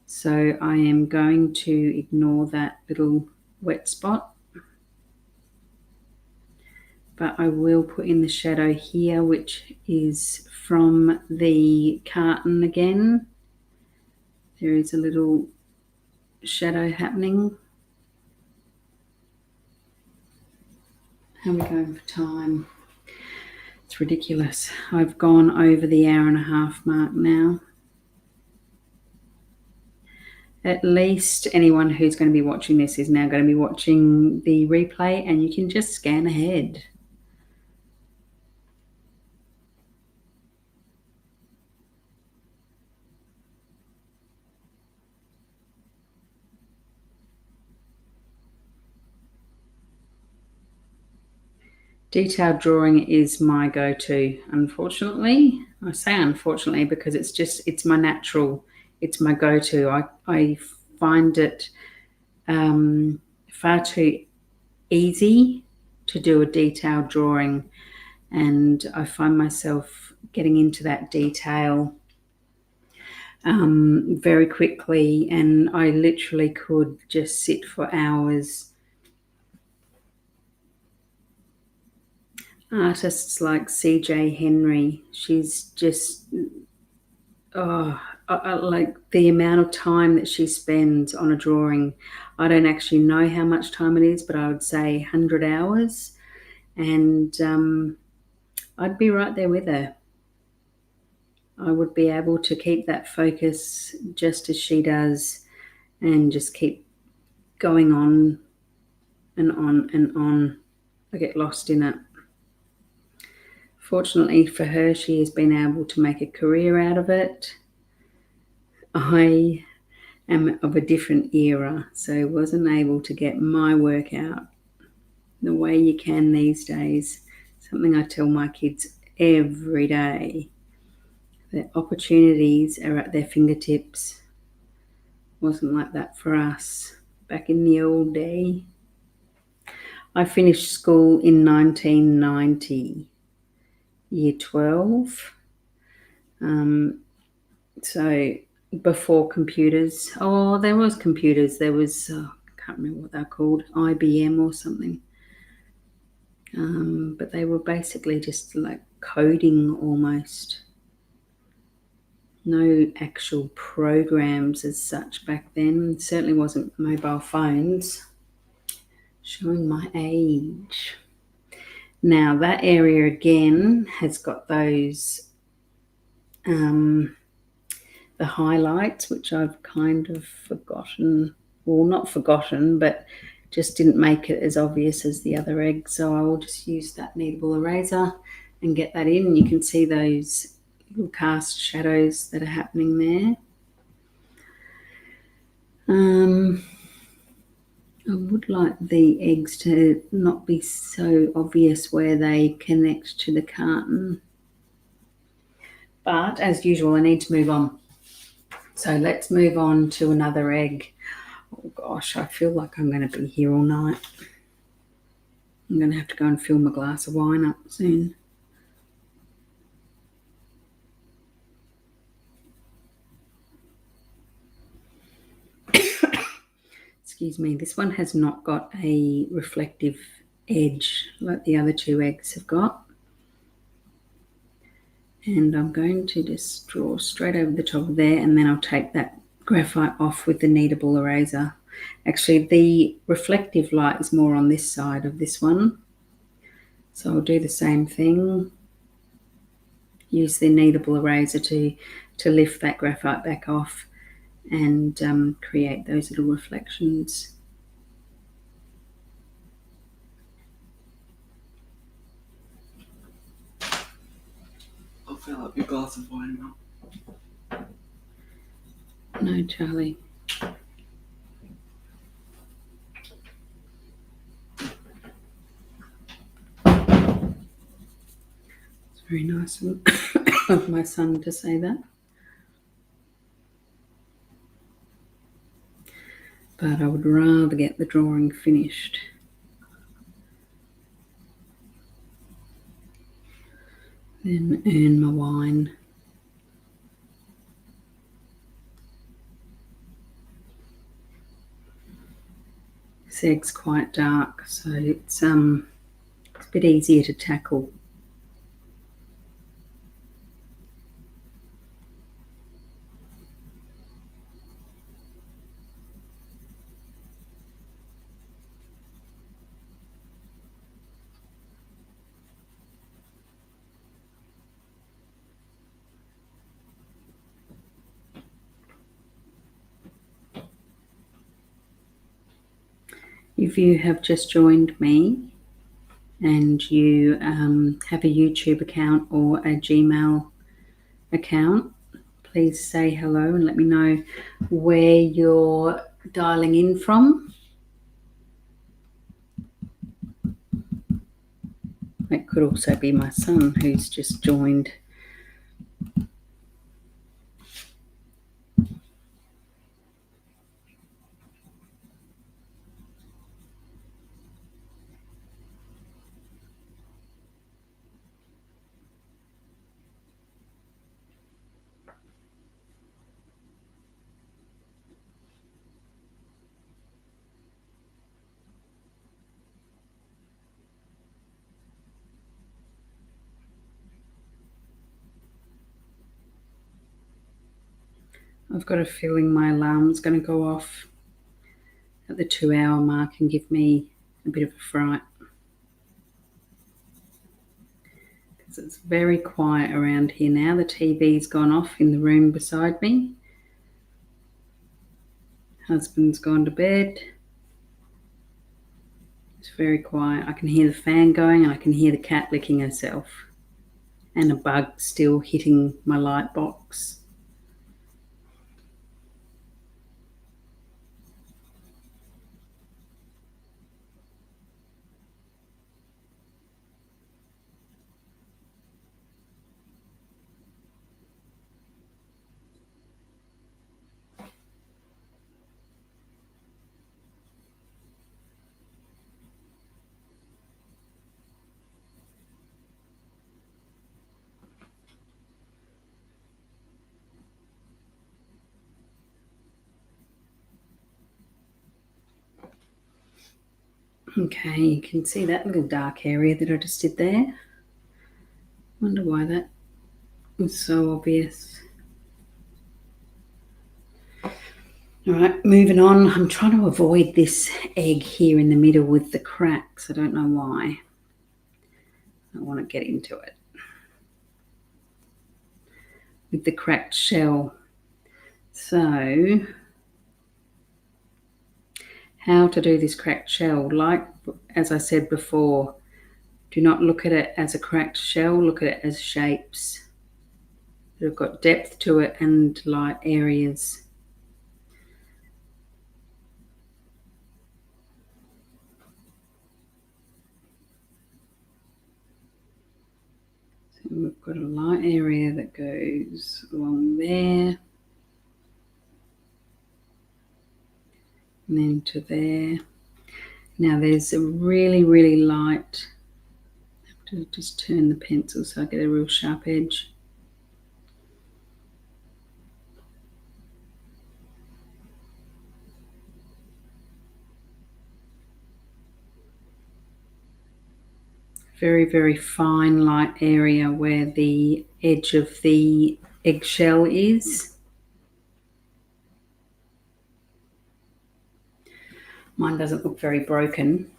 So I am going to ignore that little wet spot, but I will put in the shadow here, which is from the carton again. There is a little shadow happening. How are we going for time? It's ridiculous. I've gone over the 1.5 hour mark now. At least anyone who's going to be watching this is now going to be watching the replay, and you can just scan ahead. Detailed drawing is my go-to, unfortunately. I say unfortunately because it's my natural, it's my go-to. I find it far too easy to do a detailed drawing, and I find myself getting into that detail very quickly, and I literally could just sit for hours. Artists like C.J. Henry, she's just, like the amount of time that she spends on a drawing. I don't actually know how much time it is, but I would say 100 hours. And I'd be right there with her. I would be able to keep that focus just as she does, and just keep going on and on and on. I get lost in it. Fortunately for her, she has been able to make a career out of it. I am of a different era, so wasn't able to get my work out the way you can these days. Something I tell my kids every day. The opportunities are at their fingertips. Wasn't like that for us back in the old day. I finished school in 1990. Year 12. So before computers. Oh, there was computers. There was, I can't remember what they're called, IBM or something. But they were basically just like coding almost. No actual programs as such back then. It certainly wasn't mobile phones. Showing my age. Now that area again has got those the highlights, which I've kind of forgotten, well, not forgotten, but just didn't make it as obvious as the other egg, so I will just use that kneadable eraser and get that in. You can see those little cast shadows that are happening there. I would like the eggs to not be so obvious where they connect to the carton. But as usual, I need to move on. So let's move on to another egg. Oh gosh, I feel like I'm going to be here all night. I'm going to have to go and fill my glass of wine up soon. Excuse me, this one has not got a reflective edge like the other two eggs have got. And I'm going to just draw straight over the top of there, and then I'll take that graphite off with the kneadable eraser. Actually, the reflective light is more on this side of this one. So I'll do the same thing. Use the kneadable eraser to lift that graphite back off and create those little reflections. I'll fill up your glass of wine now. No, Charlie. It's very nice of my son to say that. But I would rather get the drawing finished. Then earn my wine. This egg's quite dark, so it's a bit easier to tackle. If you have just joined me and you have a YouTube account or a Gmail account, please say hello and let me know where you're dialing in from. It could also be my son who's just joined. I've got a feeling my alarm's going to go off at the 2-hour mark and give me a bit of a fright. Because it's very quiet around here now. The TV's gone off in the room beside me. Husband's gone to bed. It's very quiet. I can hear the fan going and I can hear the cat licking herself. And a bug still hitting my light box. Okay, you can see that little dark area that I just did there. Wonder why that was so obvious. All right, moving on. I'm trying to avoid this egg here in the middle with the cracks. I don't know why. I want to get into it. With the cracked shell. So, how to do this cracked shell. Like as I said before, do not look at it as a cracked shell, look at it as shapes that have got depth to it and light areas. So we've got a light area that goes along there, and then to there. Now there's a really, really light, I have to just turn the pencil so I get a real sharp edge. Very, very fine light area where the edge of the eggshell is. Mine doesn't look very broken.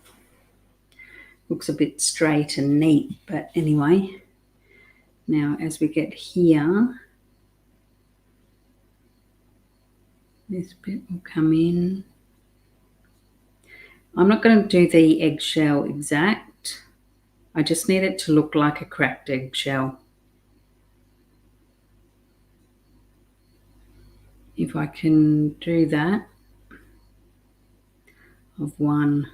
Looks a bit straight and neat, but anyway. Now as we get here, this bit will come in. I'm not going to do the eggshell exact. I just need it to look like a cracked eggshell. If I can do that, of one.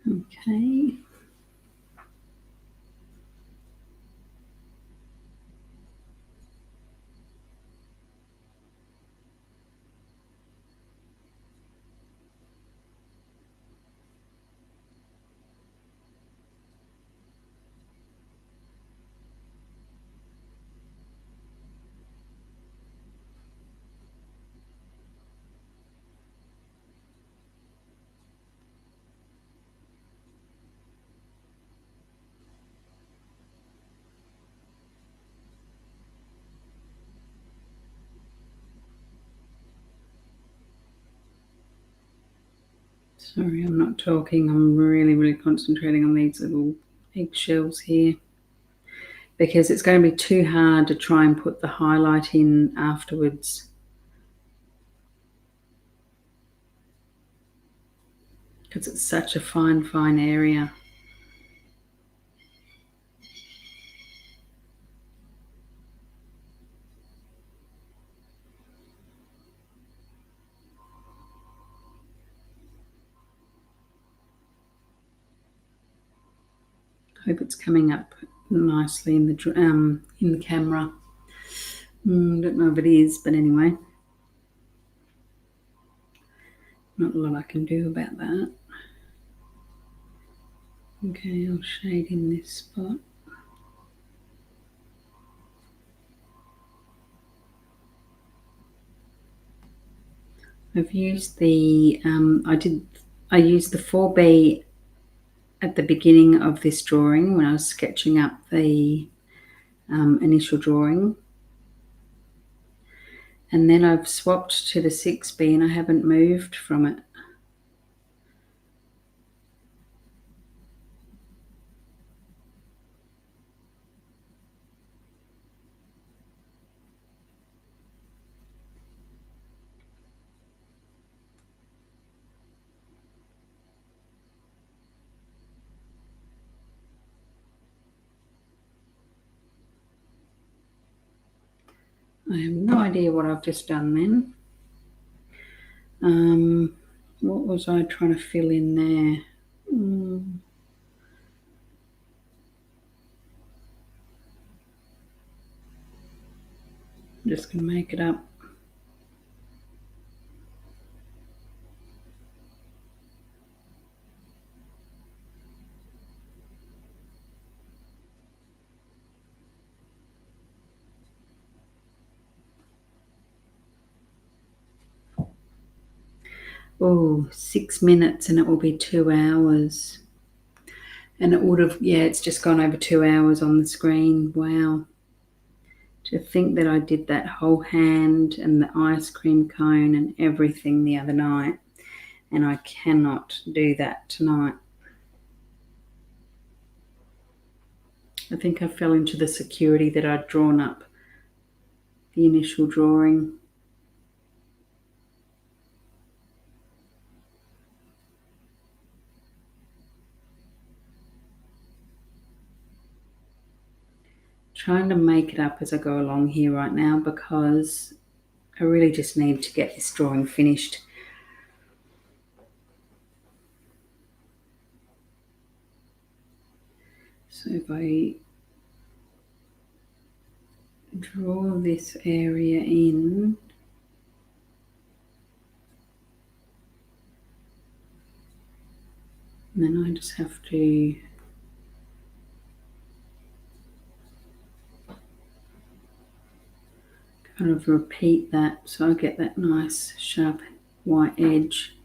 Okay. Sorry, I'm not talking. I'm really, really concentrating on these little eggshells here, because it's going to be too hard to try and put the highlight in afterwards. Because it's such a fine, fine area. Hope it's coming up nicely in the camera. Don't know if it is, but anyway, not a lot I can do about that. Okay, I'll shade in this spot. I've used the I used the 4B at the beginning of this drawing when I was sketching up the initial drawing, and then I've swapped to the 6B and I haven't moved from it. I have no idea what I've just done then. What was I trying to fill in there? I'm just going to make it up. 6 minutes and it will be 2 hours. And it would have, it's just gone over 2 hours on the screen. Wow. To think that I did that whole hand and the ice cream cone and everything the other night, and I cannot do that tonight. I think I fell into the security that I'd drawn up, the initial drawing. Trying to make it up as I go along here right now because I really just need to get this drawing finished. So if I draw this area in, and then I just have to kind of repeat that so I get that nice sharp white edge.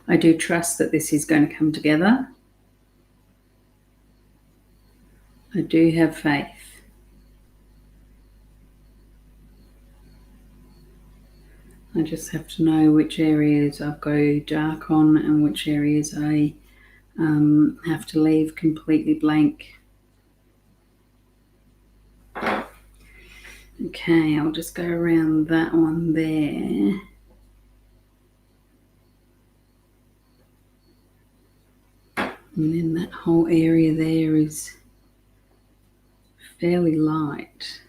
I do trust that this is going to come together. I do have faith. I just have to know which areas I go dark on and which areas I have to leave completely blank. Okay, I'll just go around that one there. And then that whole area there is fairly light.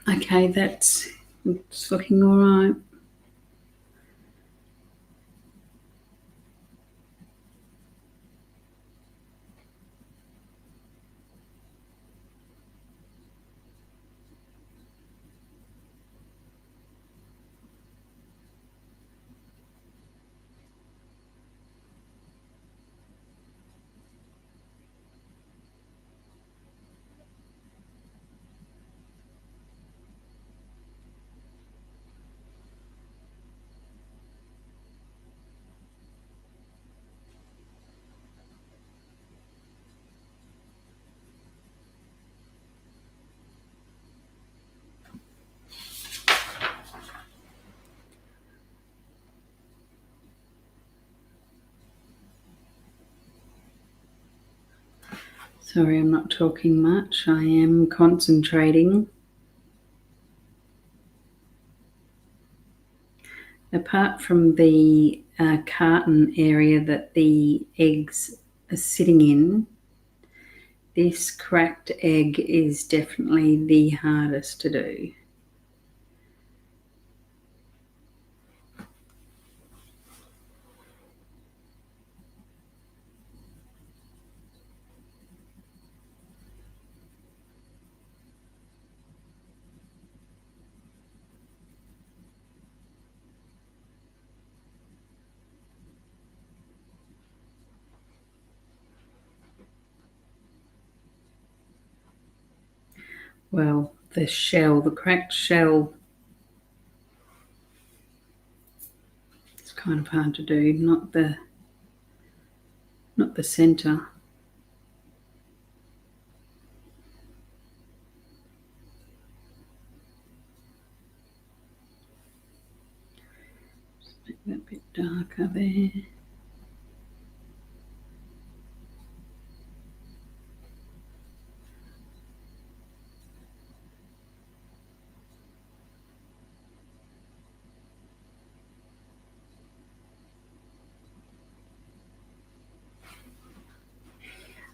Okay, that's looking all right. Sorry, I'm not talking much. I am concentrating. Apart from the carton area that the eggs are sitting in, this cracked egg is definitely the hardest to do. Well, the shell, the cracked shell, it's kind of hard to do, not the center. Make that a bit darker there.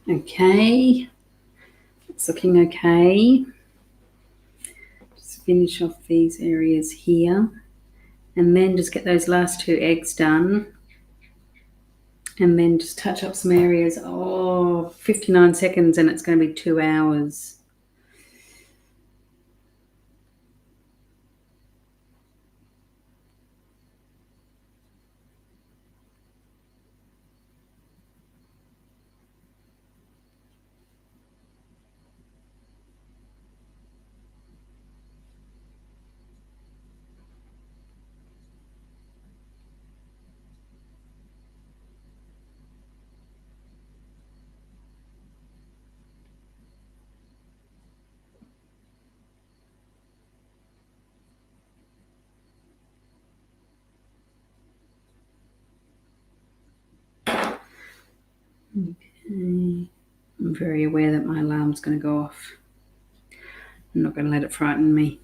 Okay, it's looking okay. Just finish off these areas here and then just get those last 2 eggs done and then just touch up some areas. 59 seconds and it's going to be 2 hours. Okay. I'm very aware that my alarm's going to go off. I'm not going to let it frighten me.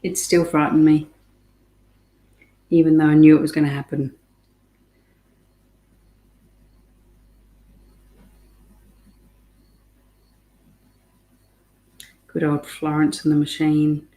It still frightened me, even though I knew it was going to happen. Good old Florence and the Machine.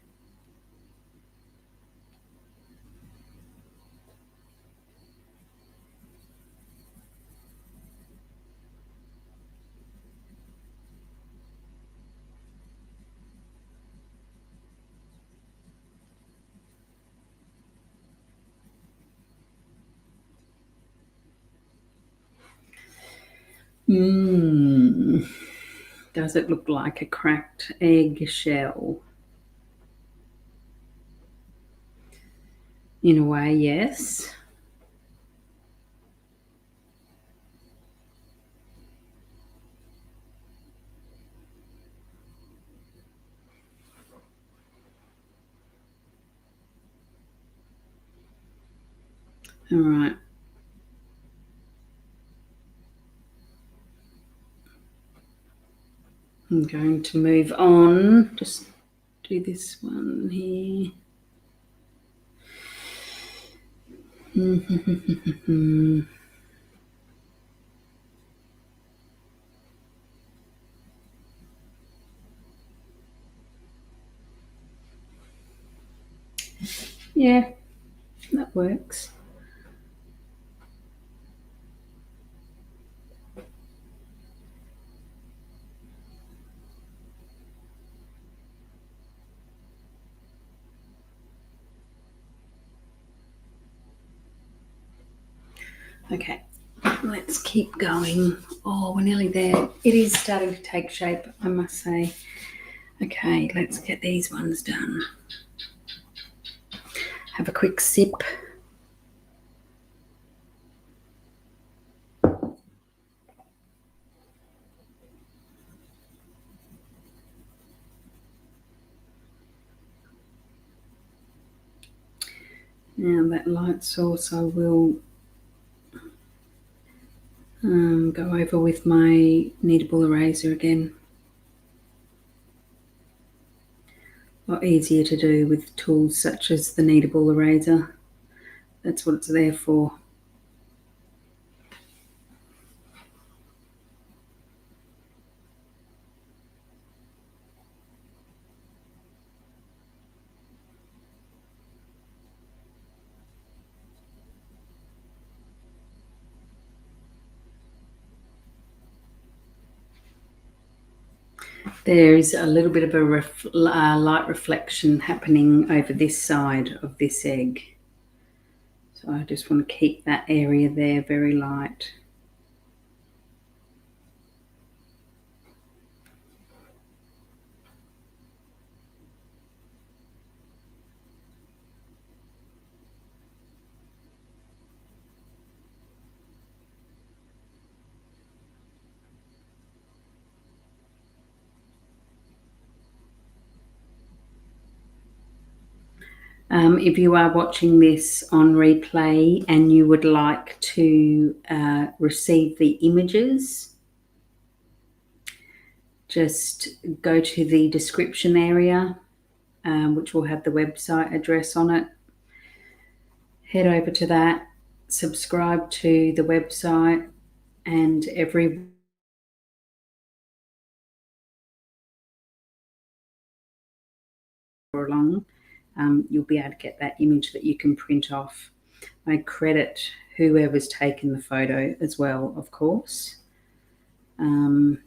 Does it look like a cracked egg shell? In a way, yes. All right. I'm going to move on. Just do this one here. Yeah, that works. Okay, let's keep going. Oh, we're nearly there. It is starting to take shape, I must say. Okay, let's get these ones done. Have a quick sip. Now that light sauce I will go over with my kneadable eraser again. A lot easier to do with tools such as the kneadable eraser. That's what it's there for. There is a little bit of a light reflection happening over this side of this egg. So I just want to keep that area there very light. If you are watching this on replay and you would like to receive the images, just go to the description area, which will have the website address on it. Head over to that, subscribe to the website, and every along, you'll be able to get that image that you can print off. I credit whoever's taken the photo as well, of course. In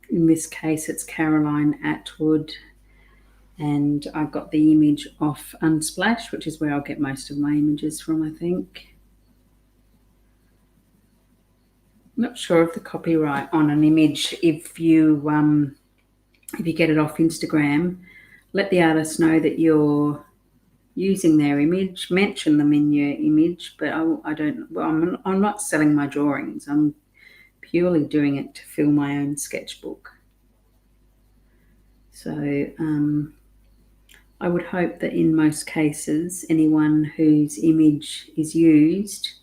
this case, it's Caroline Atwood, and I got the image off Unsplash, which is where I'll get most of my images from, I think. I'm not sure of the copyright on an image. If you get it off Instagram, let the artist know that you're using their image. Mention them in your image, but I'm not selling my drawings. I'm purely doing it to fill my own sketchbook. So I would hope that in most cases, anyone whose image is used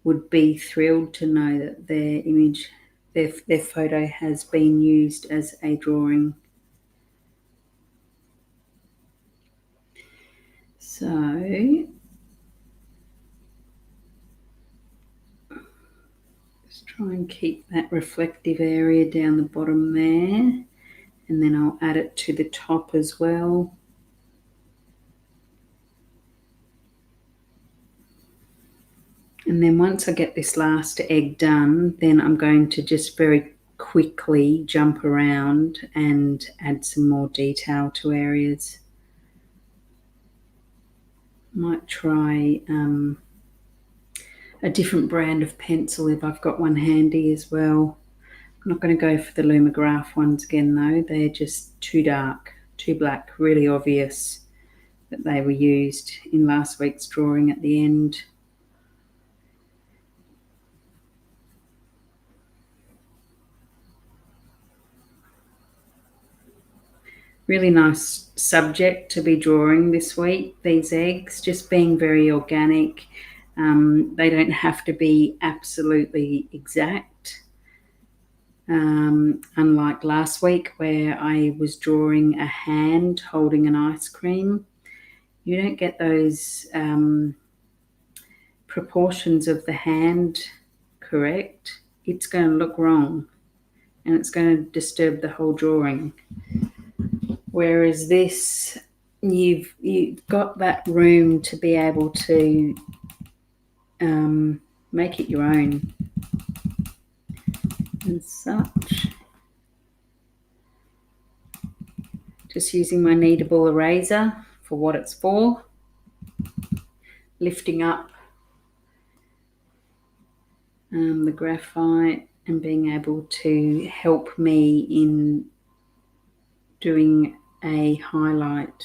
would be thrilled to know that their image, their photo has been used as a drawing. So just try and keep that reflective area down the bottom there, and then I'll add it to the top as well. And then once I get this last egg done, then I'm going to just very quickly jump around and add some more detail to areas. Might try a different brand of pencil if I've got one handy as well. I'm not going to go for the Lumograph ones again though. They're just too dark, too black, really obvious that they were used in last week's drawing at the end. Really nice subject to be drawing this week, these eggs, just being very organic. They don't have to be absolutely exact. Unlike last week where I was drawing a hand holding an ice cream, you don't get those proportions of the hand correct. It's going to look wrong and it's going to disturb the whole drawing. Whereas this, you've got that room to be able to make it your own and such. Just using my kneadable eraser for what it's for, lifting up the graphite and being able to help me in doing a highlight.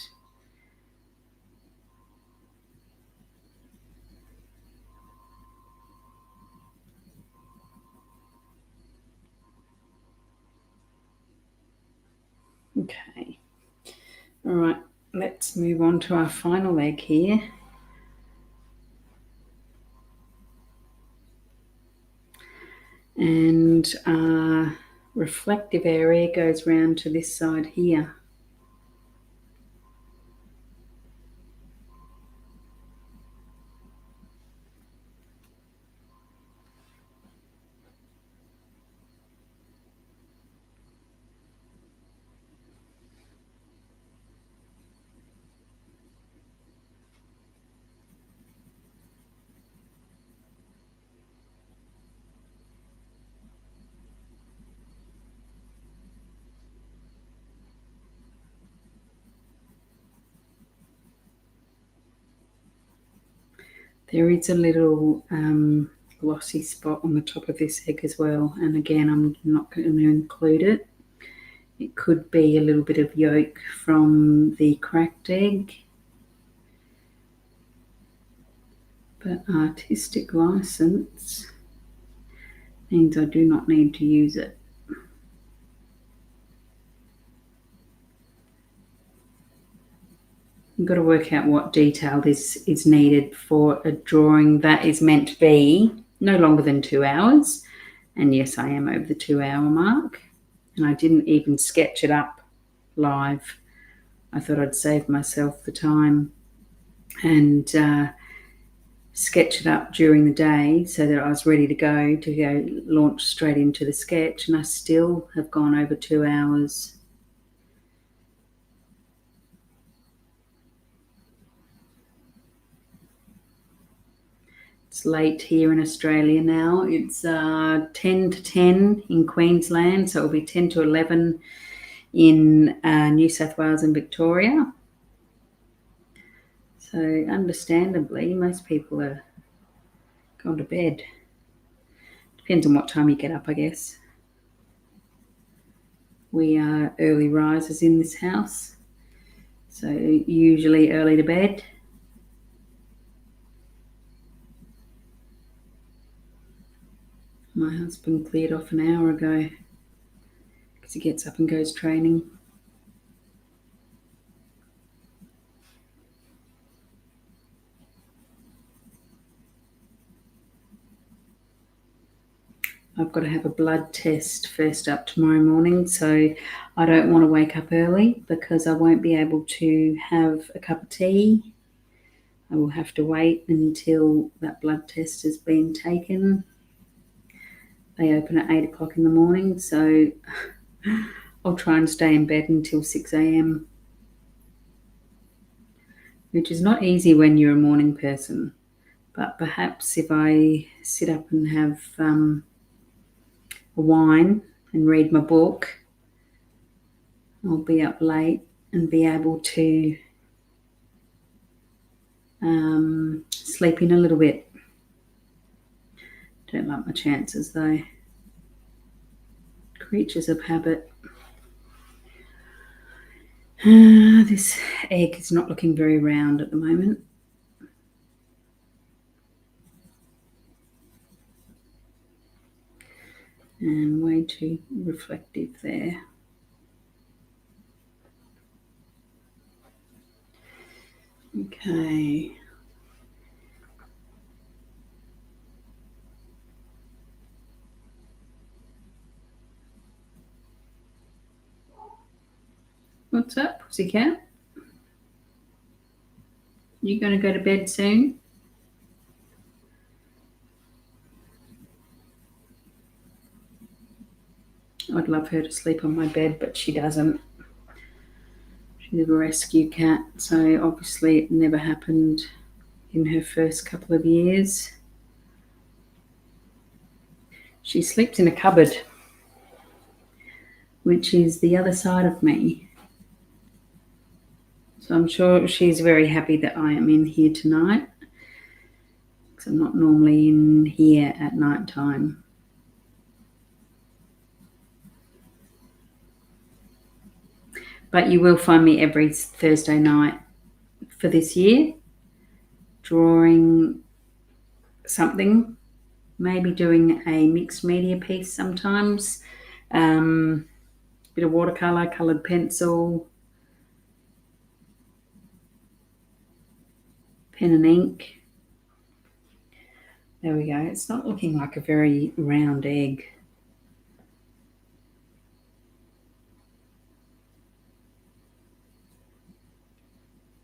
Okay, all right, let's move on to our final egg here. And our reflective area goes round to this side here. There is a little glossy spot on the top of this egg as well, and again I'm not going to include it. It could be a little bit of yolk from the cracked egg, but artistic license means I do not need to use it. I'm got to work out what detail this is needed for a drawing that is meant to be no longer than 2 hours. And yes, I am over the 2-hour mark. And I didn't even sketch it up live. I thought I'd save myself the time and sketch it up during the day so that I was ready to go launch straight into the sketch, and I still have gone over 2 hours. It's late here in Australia now. It's 10 to 10 in Queensland, so it'll be 10 to 11 in New South Wales and Victoria. So understandably, most people are gone to bed. Depends on what time you get up, I guess. We are early risers in this house, so usually early to bed. My husband cleared off an hour ago because he gets up and goes training. I've got to have a blood test first up tomorrow morning, so I don't want to wake up early because I won't be able to have a cup of tea. I will have to wait until that blood test has been taken. They open at 8 o'clock in the morning, so I'll try and stay in bed until 6 a.m, which is not easy when you're a morning person. But perhaps if I sit up and have a wine and read my book, I'll be up late and be able to sleep in a little bit. Don't like my chances though. Creatures of habit. This egg is not looking very round at the moment. And way too reflective there. Okay. What's up, pussycat? You going to go to bed soon? I'd love her to sleep on my bed, but she doesn't. She's a rescue cat, so obviously it never happened in her first couple of years. She sleeps in a cupboard, which is the other side of me. So I'm sure she's very happy that I am in here tonight, because I'm not normally in here at night time. But you will find me every Thursday night for this year, drawing something, maybe doing a mixed media piece sometimes, bit of watercolour, coloured pencil, pen and ink. There we go. It's not looking like a very round egg.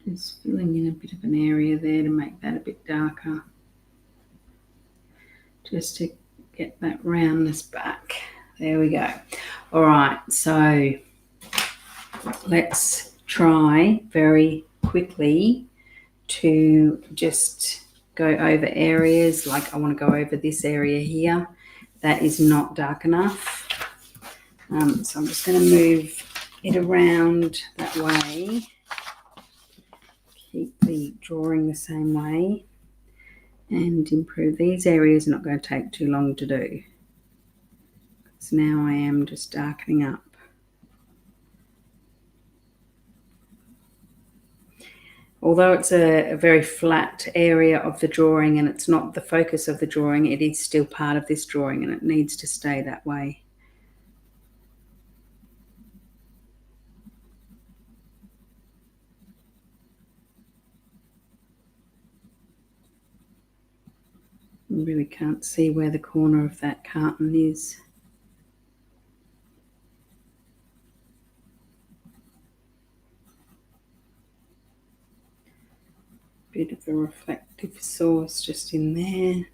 Just filling in a bit of an area there to make that a bit darker, just to get that roundness back. There we go. All right, so let's try very quickly to just go over areas. Like I want to go over this area here that is not dark enough. So I'm just going to move it around that way. Keep the drawing the same way and improve. These areas are not going to take too long to do. So now I am just darkening up. Although it's a very flat area of the drawing and it's not the focus of the drawing, it is still part of this drawing and it needs to stay that way. really can't see where the corner of that carton is. Bit of a reflective source just in there.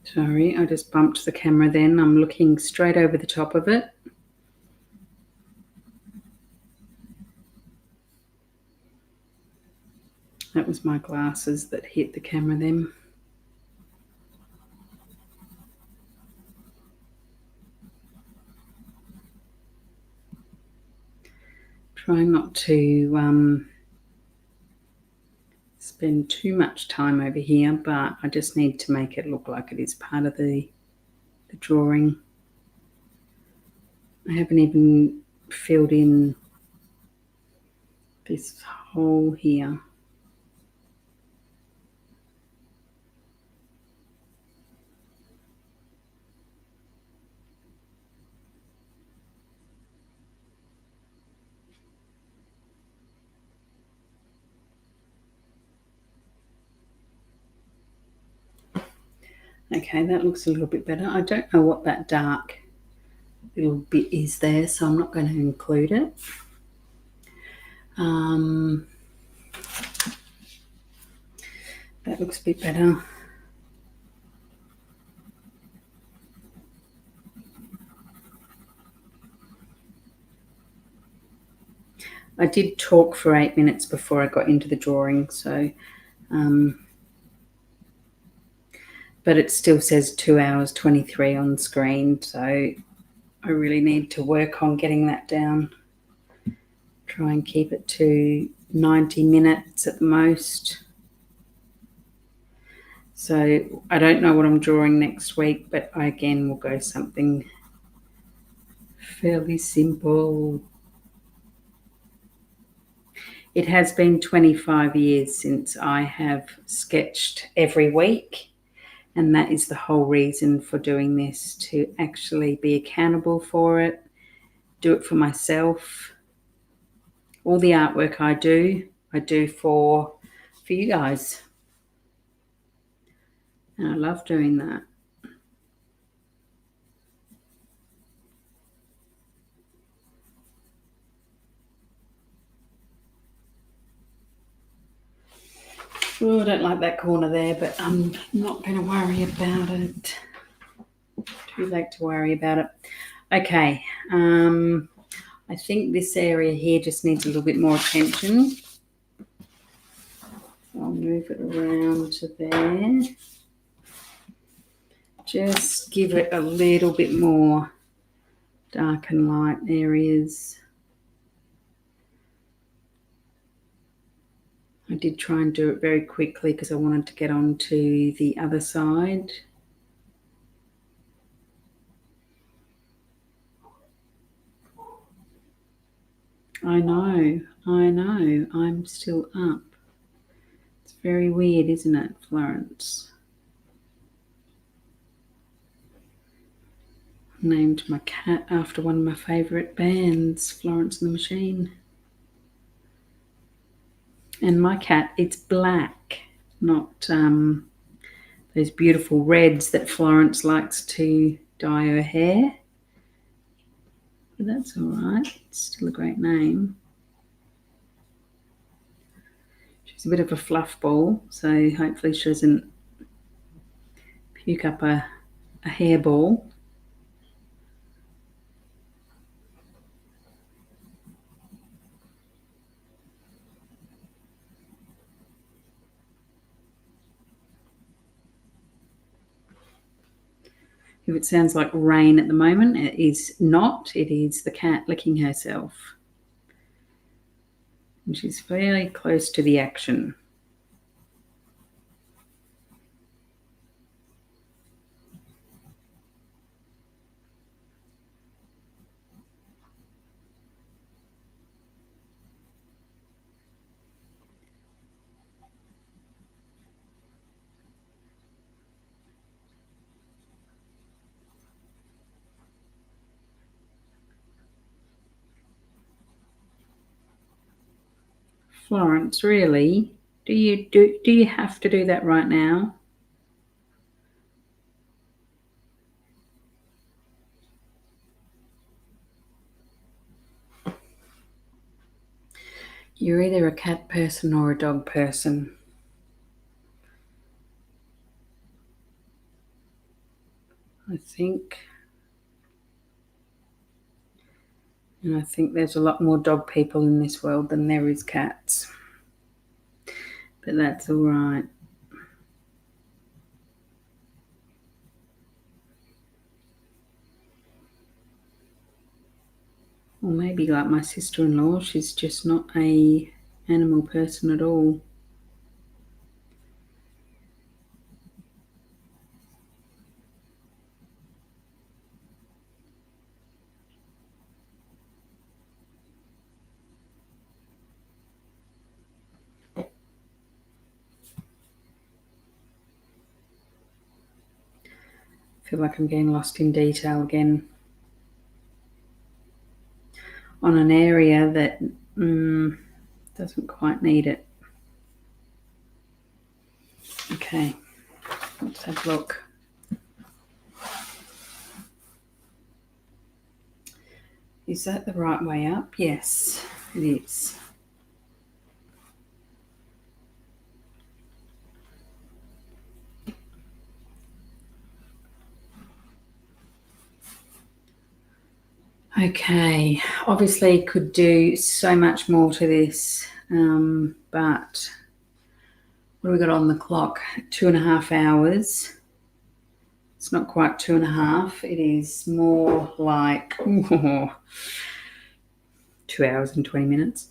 Sorry, I just bumped the camera then. I'm looking straight over the top of it. That was my glasses that hit the camera then. Trying not to spend too much time over here, but I just need to make it look like it is part of the drawing. I haven't even filled in this hole here. Okay, that looks a little bit better. I don't know what that dark little bit is there, so I'm not going to include it. That looks a bit better. I did talk for 8 minutes before I got into the drawing, so but it still says 2 hours 23 on screen, so I really need to work on getting that down. Try and keep it to 90 minutes at the most. So I don't know what I'm drawing next week, but I again will go something fairly simple. It has been 25 years since I have sketched every week, and that is the whole reason for doing this, to actually be accountable for it, do it for myself. All the artwork I do for you guys. And I love doing that. Oh, I don't like that corner there, but I'm not going to worry about it. Too late to worry about it. Okay, I think this area here just needs a little bit more attention. I'll move it around to there. Just give it a little bit more dark and light areas. I did try and do it very quickly because I wanted to get on to the other side. I know, I'm still up. It's very weird, isn't it, Florence? Named my cat after one of my favourite bands, Florence and the Machine. And my cat, it's black, not those beautiful reds that Florence likes to dye her hair. But that's all right. It's still a great name. She's a bit of a fluff ball, so hopefully she doesn't puke up a hairball. If it sounds like rain at the moment, it is not. It is the cat licking herself. And she's fairly close to the action. Florence, really? Do you have to do that right now? You're either a cat person or a dog person. I think. And I think there's a lot more dog people in this world than there is cats. But that's all right. Or maybe like my sister-in-law, she's just not a animal person at all. I feel like I'm getting lost in detail again on an area that doesn't quite need it. Okay, let's have a look. Is that the right way up? Yes, it is. Okay, obviously could do so much more to this, but what have we got on the clock? 2.5 hours. It's not quite 2.5. It is more like 2 hours and 20 minutes.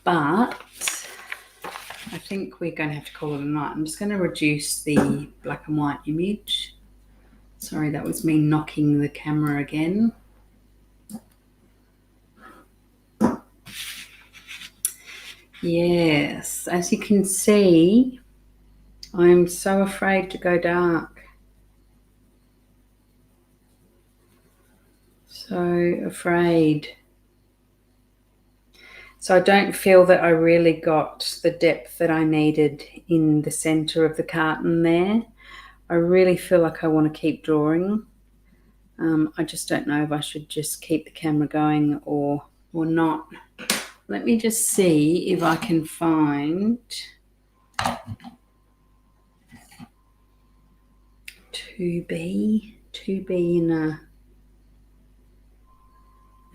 But I think we're going to have to call it a night. I'm just going to reduce the black and white image. Sorry, that was me knocking the camera again. Yes, as you can see, I'm so afraid to go dark. So afraid. So I don't feel that I really got the depth that I needed in the center of the carton there. I really feel like I want to keep drawing. I just don't know if I should just keep the camera going or not. Let me just see if I can find 2B in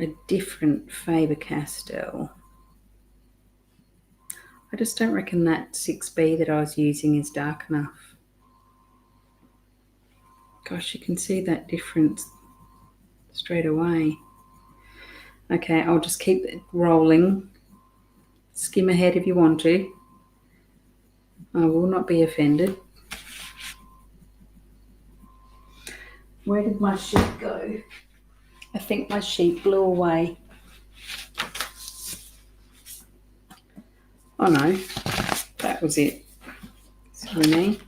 a different Faber-Castell. I just don't reckon that 6B that I was using is dark enough. Gosh, you can see that difference straight away. Okay, I'll just keep it rolling. Skim ahead if you want to. I will not be offended. Where did my sheet go? I think my sheet blew away. Oh no, that was it. Sorry me.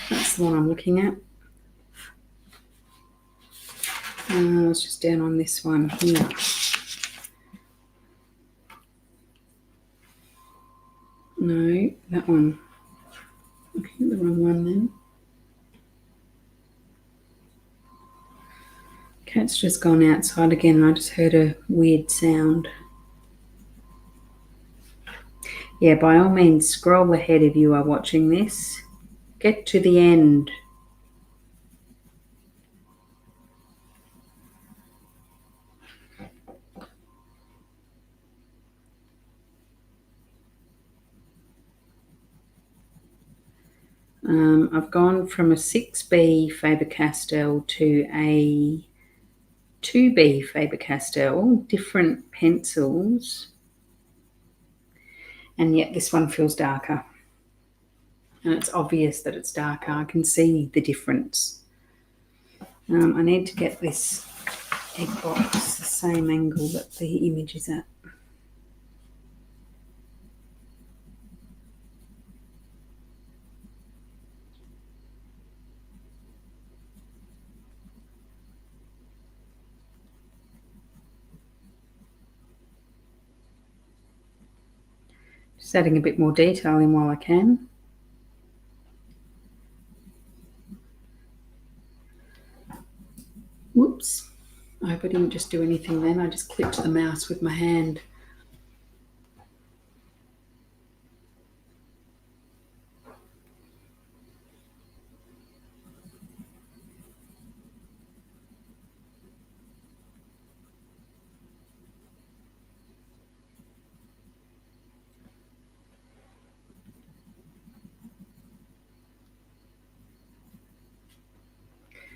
That's the one I'm looking at. It's just down on this one here. No, that one. Looking at the wrong one then. Cat's just gone outside again and I just heard a weird sound. Yeah, by all means, scroll ahead if you are watching this. Get to the end. I've gone from a 6B Faber-Castell to a 2B Faber-Castell, different pencils, and yet this one feels darker. And it's obvious that it's darker. I can see the difference. I need to get this egg box the same angle that the image is at. Just adding a bit more detail in while I can. Whoops. I hope I didn't just do anything then. I just clicked the mouse with my hand.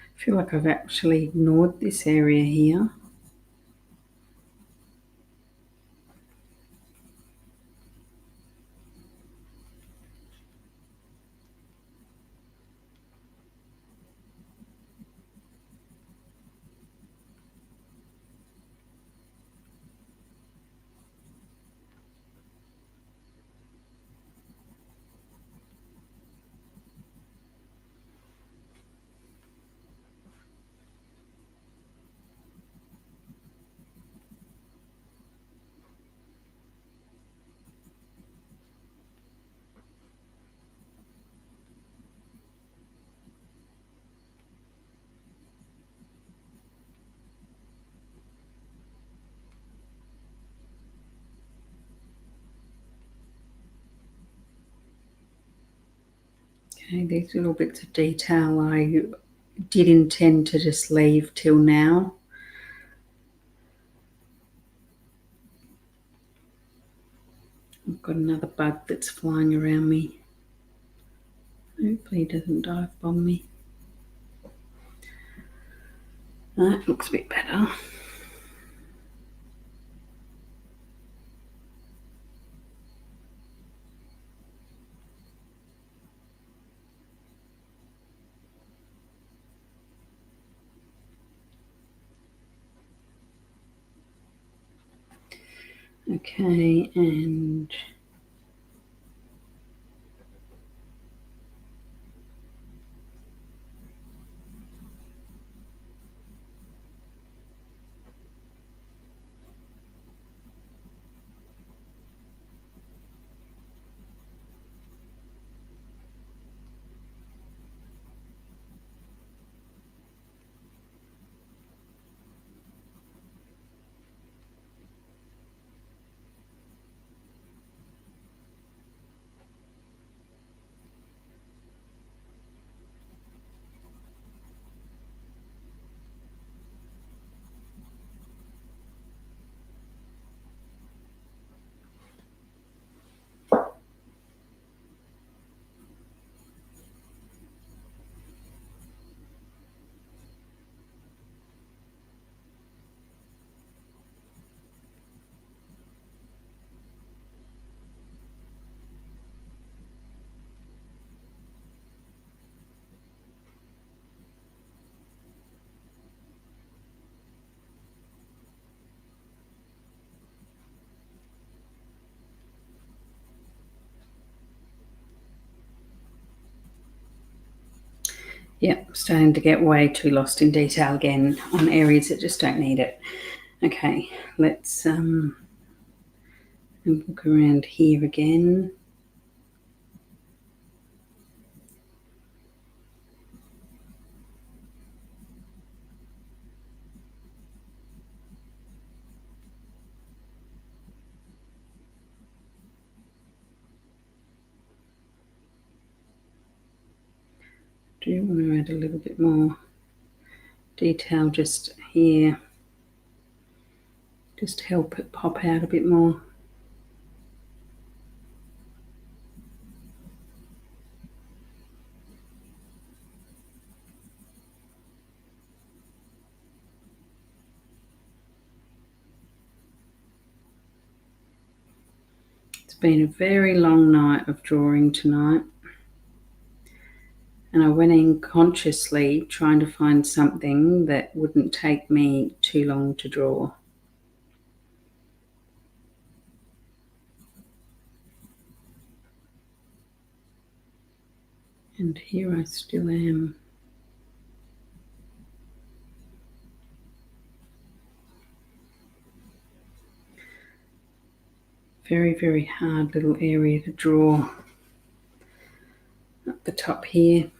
I feel like I've actually ignored this area here. Okay, these little bits of detail I did intend to just leave till now. I've got another bug that's flying around me. Hopefully he doesn't dive bomb me. That looks a bit better. Okay, and yeah, starting to get way too lost in detail again on areas that just don't need it. Okay, let's look around here again. Do want to add a little bit more detail just here, just to help it pop out a bit more. It's been a very long night of drawing tonight, and I went in consciously trying to find something that wouldn't take me too long to draw. And here I still am. Very, very hard little area to draw up the top here.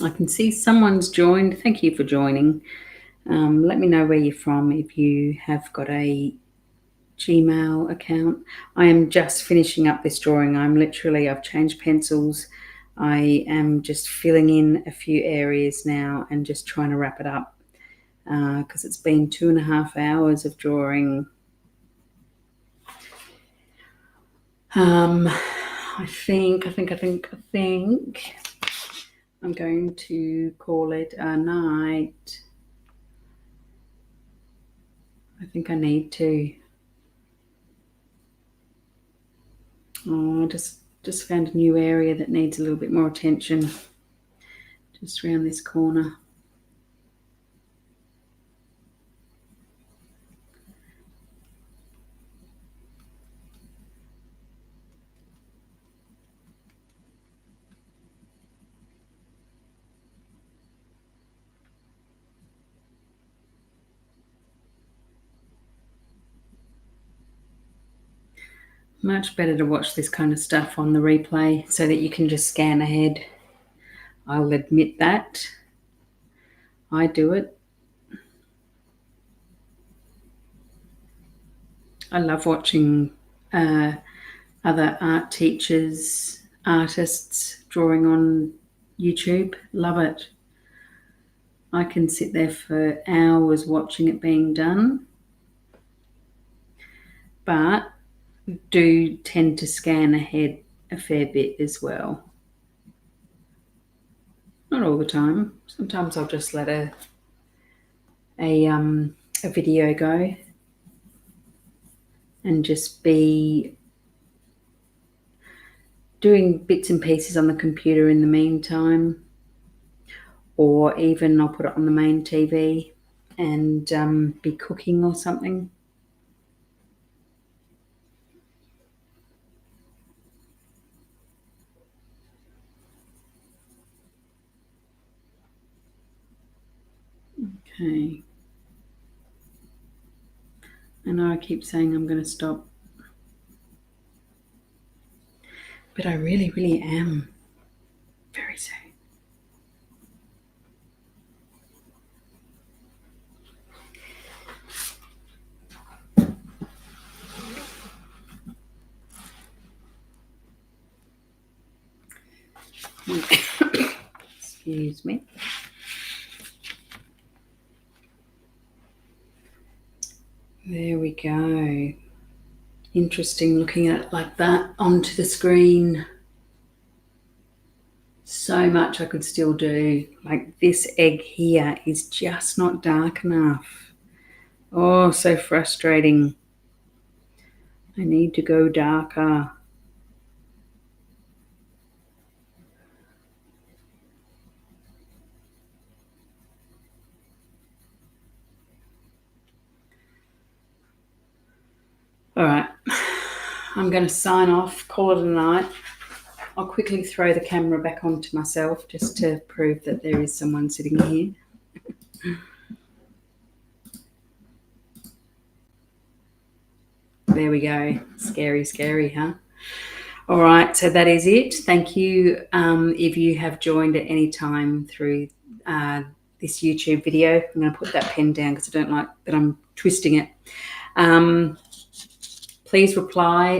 I can see someone's joined. Thank you for joining. Let me know where you're from if you have got a Gmail account. I am just finishing up this drawing. I've changed pencils. I am just filling in a few areas now and just trying to wrap it up because it's been 2.5 hours of drawing. I think I'm going to call it a night. I think I need to. Oh, I just found a new area that needs a little bit more attention. Just around this corner. Much better to watch this kind of stuff on the replay so that you can just scan ahead. I'll admit that. I do it. I love watching other art teachers, artists drawing on YouTube. Love it. I can sit there for hours watching it being done, but do tend to scan ahead a fair bit as well. Not all the time. Sometimes I'll just let a video go and just be doing bits and pieces on the computer in the meantime, or even I'll put it on the main TV and be cooking or something. Okay. I know I keep saying I'm going to stop, but I really, really am very soon. Excuse me. There we go. Interesting looking at it like that onto the screen. So much I could still do. Like this egg here is just not dark enough. Oh, so frustrating. I need to go darker. All right, I'm going to sign off, call it a night. I'll quickly throw the camera back onto myself just to prove that there is someone sitting here. There we go. Scary, scary, huh? All right, so that is it. Thank you if you have joined at any time through this YouTube video. I'm going to put that pen down because I don't like that I'm twisting it. Please reply.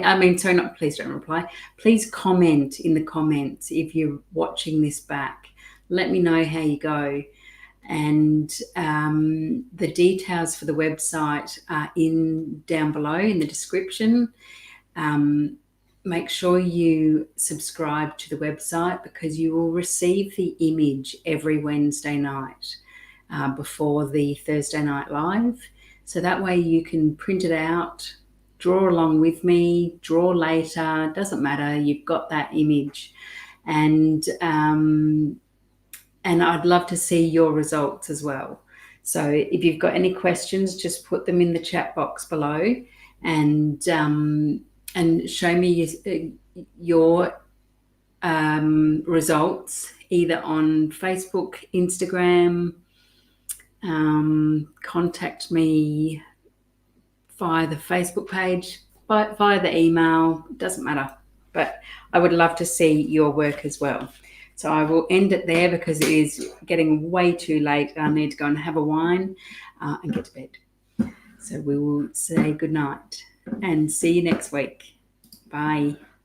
Please don't reply. Please comment in the comments if you're watching this back. Let me know how you go. And the details for the website are down below in the description. Make sure you subscribe to the website because you will receive the image every Wednesday night before the Thursday night live. So that way you can print it out, draw along with me, draw later, doesn't matter, you've got that image. And I'd love to see your results as well. So if you've got any questions, just put them in the chat box below, and show me your results either on Facebook, Instagram. Contact me via the Facebook page, via the email, doesn't matter. But I would love to see your work as well. So I will end it there because it is getting way too late. I need to go and have a wine and get to bed. So we will say good night and see you next week. Bye.